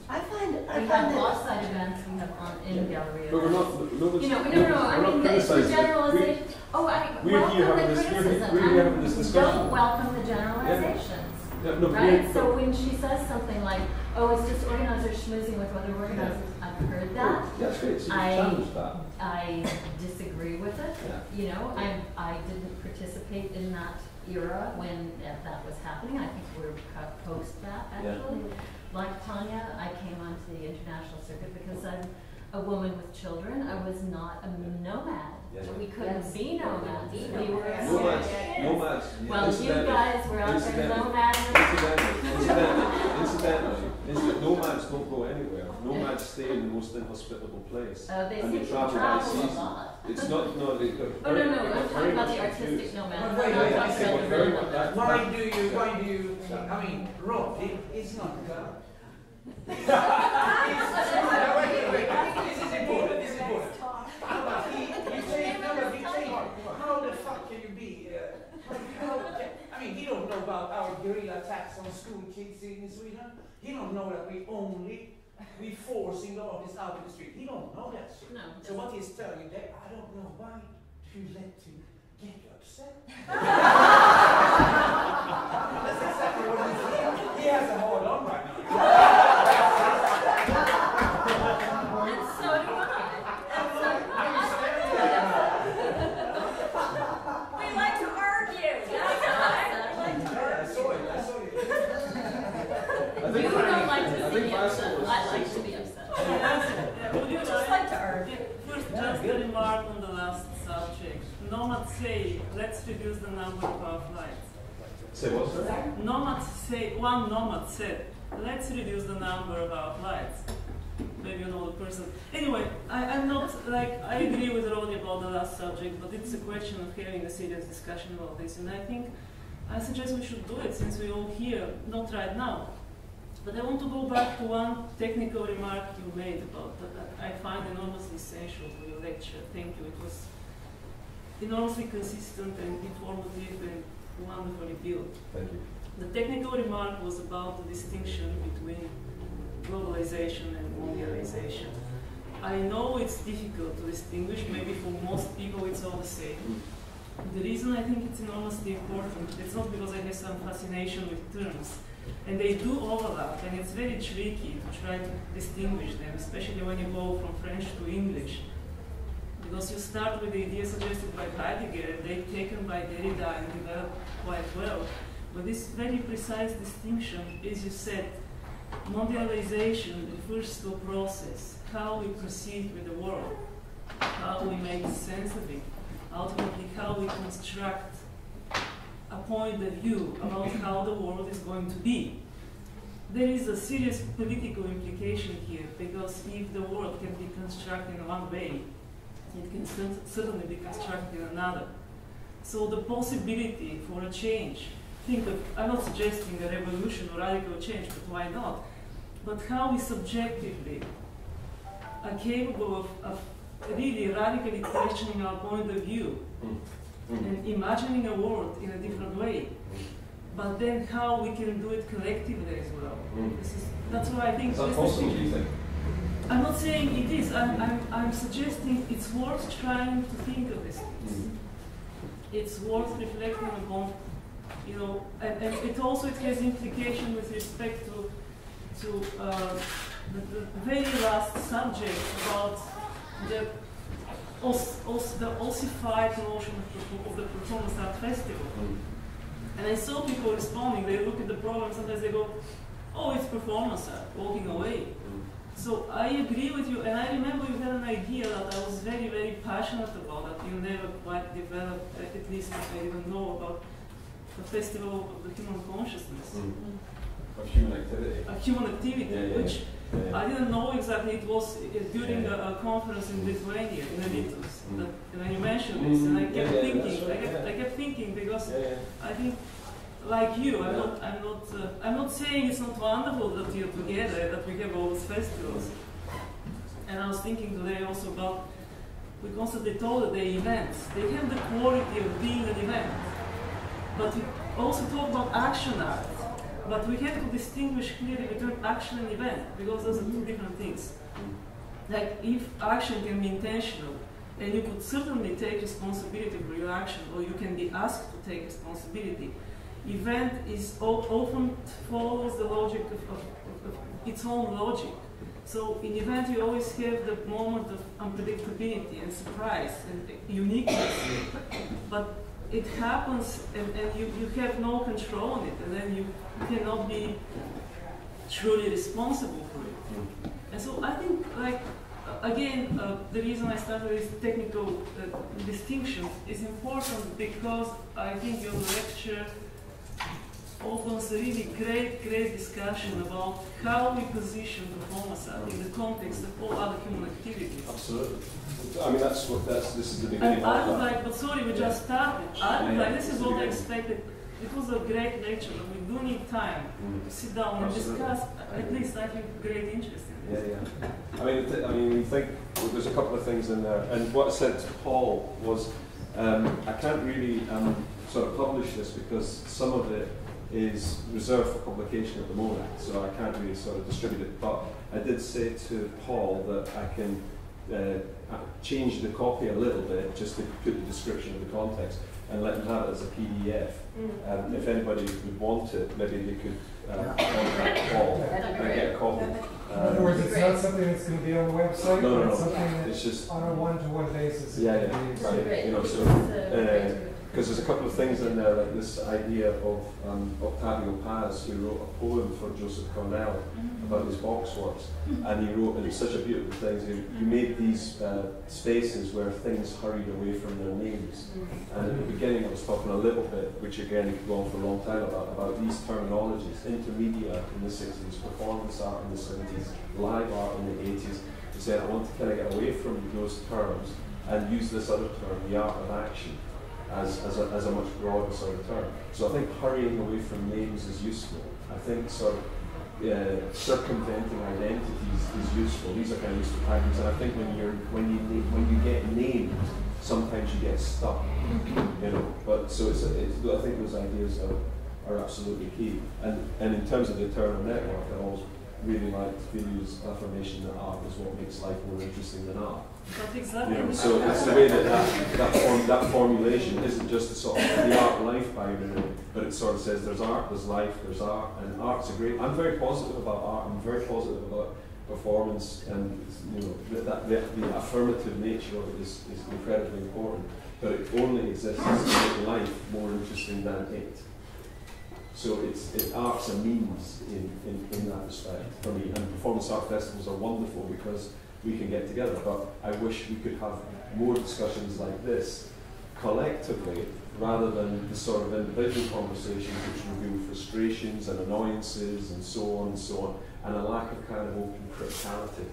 I find We have that offsite events, we have in-gallery But we're events. not, nobody's, You know, no, we're I not mean, it's for criticising. generalization. Oh, I we're here welcome having the this- we're criticism. here having this discussion. Don't welcome the generalizations. Yeah, no, Right? but So when she says something like, oh, it's just organizers schmoozing with other organizers, I've heard that. yeah, it's great. So you I- challenge that. I disagree with it. Yeah. You know, I didn't participate in that era when that was happening. I think we're post that, actually. Like Tanya, I came onto the international circuit because I'm a woman with children. I was not a nomad. Yeah. We couldn't be nomads. We were Nomads. Nomads. Well, you guys were out there nomading. Incidentally, nomads don't go anywhere. Nomads stay in the most inhospitable place. They and seem they to travel by travel a season. lot. It's not, no, they Oh, no, I'm talking about the artistic nomads. Wait, I'm not wait, talking about the real nomads. why do you, I mean, Rob, it's not, wait, this is important, you say, how the fuck can you be, I mean, he don't know about our guerrilla attacks on school kids in Sweden. He don't know that we forcing the artists out of the street. He don't know that shit. No. So what he's telling you there, I don't know why you let him get you upset. That's exactly what he's saying. He has a hold on right now. And so do I. We like to argue. I saw it. You don't like to see me upset. I like to be upset. Would you Just like to argue. First, just a remark on the last subject. Nomads say, let's reduce the number of our flights. Say what, sir? One nomad said, let's reduce the number of our flights. Maybe you know the person. Anyway, I'm not, I agree with Rodney about the last subject, but it's a question of having a serious discussion about this. And I suggest we should do it since we're all here, not right now. But I want to go back to one technical remark you made about that I find enormously essential to your lecture. Thank you. It was enormously consistent and informative and wonderfully built. Thank you. The technical remark was about the distinction between globalization and mondialization. I know it's difficult to distinguish. Maybe for most people it's all the same. The reason I think it's enormously important, it's not because I have some fascination with terms. And they do overlap, and it's very tricky to try to distinguish them, especially when you go from French to English. Because you start with the idea suggested by Heidegger, and they're taken by Derrida and developed quite well. But this very precise distinction, as you said, mondialization refers to a process, how we proceed with the world, how we make sense of it, ultimately how we construct a point of view about how the world is going to be. There is a serious political implication here, because if the world can be constructed in one way, it can certainly be constructed in another. So the possibility for a change, I'm not suggesting a revolution or radical change, but why not? But how we subjectively are capable of really radically questioning our point of view and imagining a world in a different way. But then how we can do it collectively as well. That's why I think. Is that possible, do you think? I'm not saying it is. I'm suggesting it's worth trying to think of these things. It's worth reflecting upon, you know, and it also has implication with respect to the very last subject about the ossified notion of the performance art festival. And I saw people responding. They look at the problem, sometimes they go, "Oh, it's performance art," walking away. So I agree with you, and I remember you had an idea that I was very, very passionate about, that you never quite developed, at least I didn't know about the Festival of the Human Consciousness. Of human activity. Human activity, which I didn't know exactly. It was during a conference in Lithuania, in Alytus, and then you mentioned this, and I kept thinking, I kept thinking because I think, like you, I'm not saying it's not wonderful that you're together, that we have all these festivals. And I was thinking today also about, we constantly told that they're events. They have the quality of being an event. But we also talk about action art. But we have to distinguish clearly between action and event, because those are two different things. Like, if action can be intentional, and you could certainly take responsibility for your action, or you can be asked to take responsibility. Event is often follows the logic of its own logic. So in event you always have the moment of unpredictability and surprise and uniqueness, but it happens and you have no control on it, and then you cannot be truly responsible for it. And so I think, like, again, the reason I started this technical distinction is important, because I think your lecture opens a really great discussion about how we position performance art in the context of all other human activities. Absolutely. I mean, this is the beginning. And I would like, but sorry, we just started. I would like, this is what I expected. It was a great lecture, but we do need time to sit down and discuss, at least I think, great interest in this. I mean, we think there's a couple of things in there. And what I said to Paul was, I can't really sort of publish this because some of it is reserved for publication at the moment, so I can't really sort of distribute it. But I did say to Paul that I can change the copy a little bit, just to put the description of the context, and let them have it as a PDF. If anybody would want it, maybe they could contact Paul and get a copy. In other words, it's not something that's going to be on the website, No, it's something that's it's just on a one-to-one basis. right. You know, so because there's a couple of things in there, like this idea of Octavio Paz, who wrote a poem for Joseph Cornell about his box works, and he wrote, and it's such a beautiful thing, he made these spaces where things hurried away from their names. And at the beginning I was talking a little bit, which again could go on for a long time, about these terminologies: intermedia in the 60s, performance art in the 70s, live art in the 80s. He said, I want to kind of get away from those terms and use this other term, the art of action, as a much broader sort of term. So I think hurrying away from names is useful. I think sort of circumventing identities is useful. These are kind of useful practices. And I think when you get named, sometimes you get stuck. You know. But so I think those ideas are absolutely key. And in terms of the eternal network, I always really liked Villiers' affirmation that art is what makes life more interesting than art. Exactly. You know, so it's the way that formulation isn't just a sort of the art-life binary, but it sort of says there's art, there's life, there's art, and art's a great. I'm very positive about art. I'm very positive about performance, and you know the affirmative nature of it is incredibly important. But it only exists to make life more interesting than it. So art's a means in that respect for me. And performance art festivals are wonderful because we can get together, but I wish we could have more discussions like this collectively, rather than the sort of individual conversations which reveal frustrations and annoyances and so on, and a lack of kind of open criticality.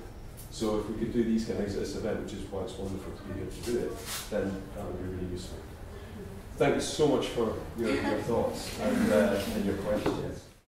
So if we could do these kind of things at this event, which is why it's wonderful to be here to do it, then that would be really useful. Thank you so much for your thoughts and your questions.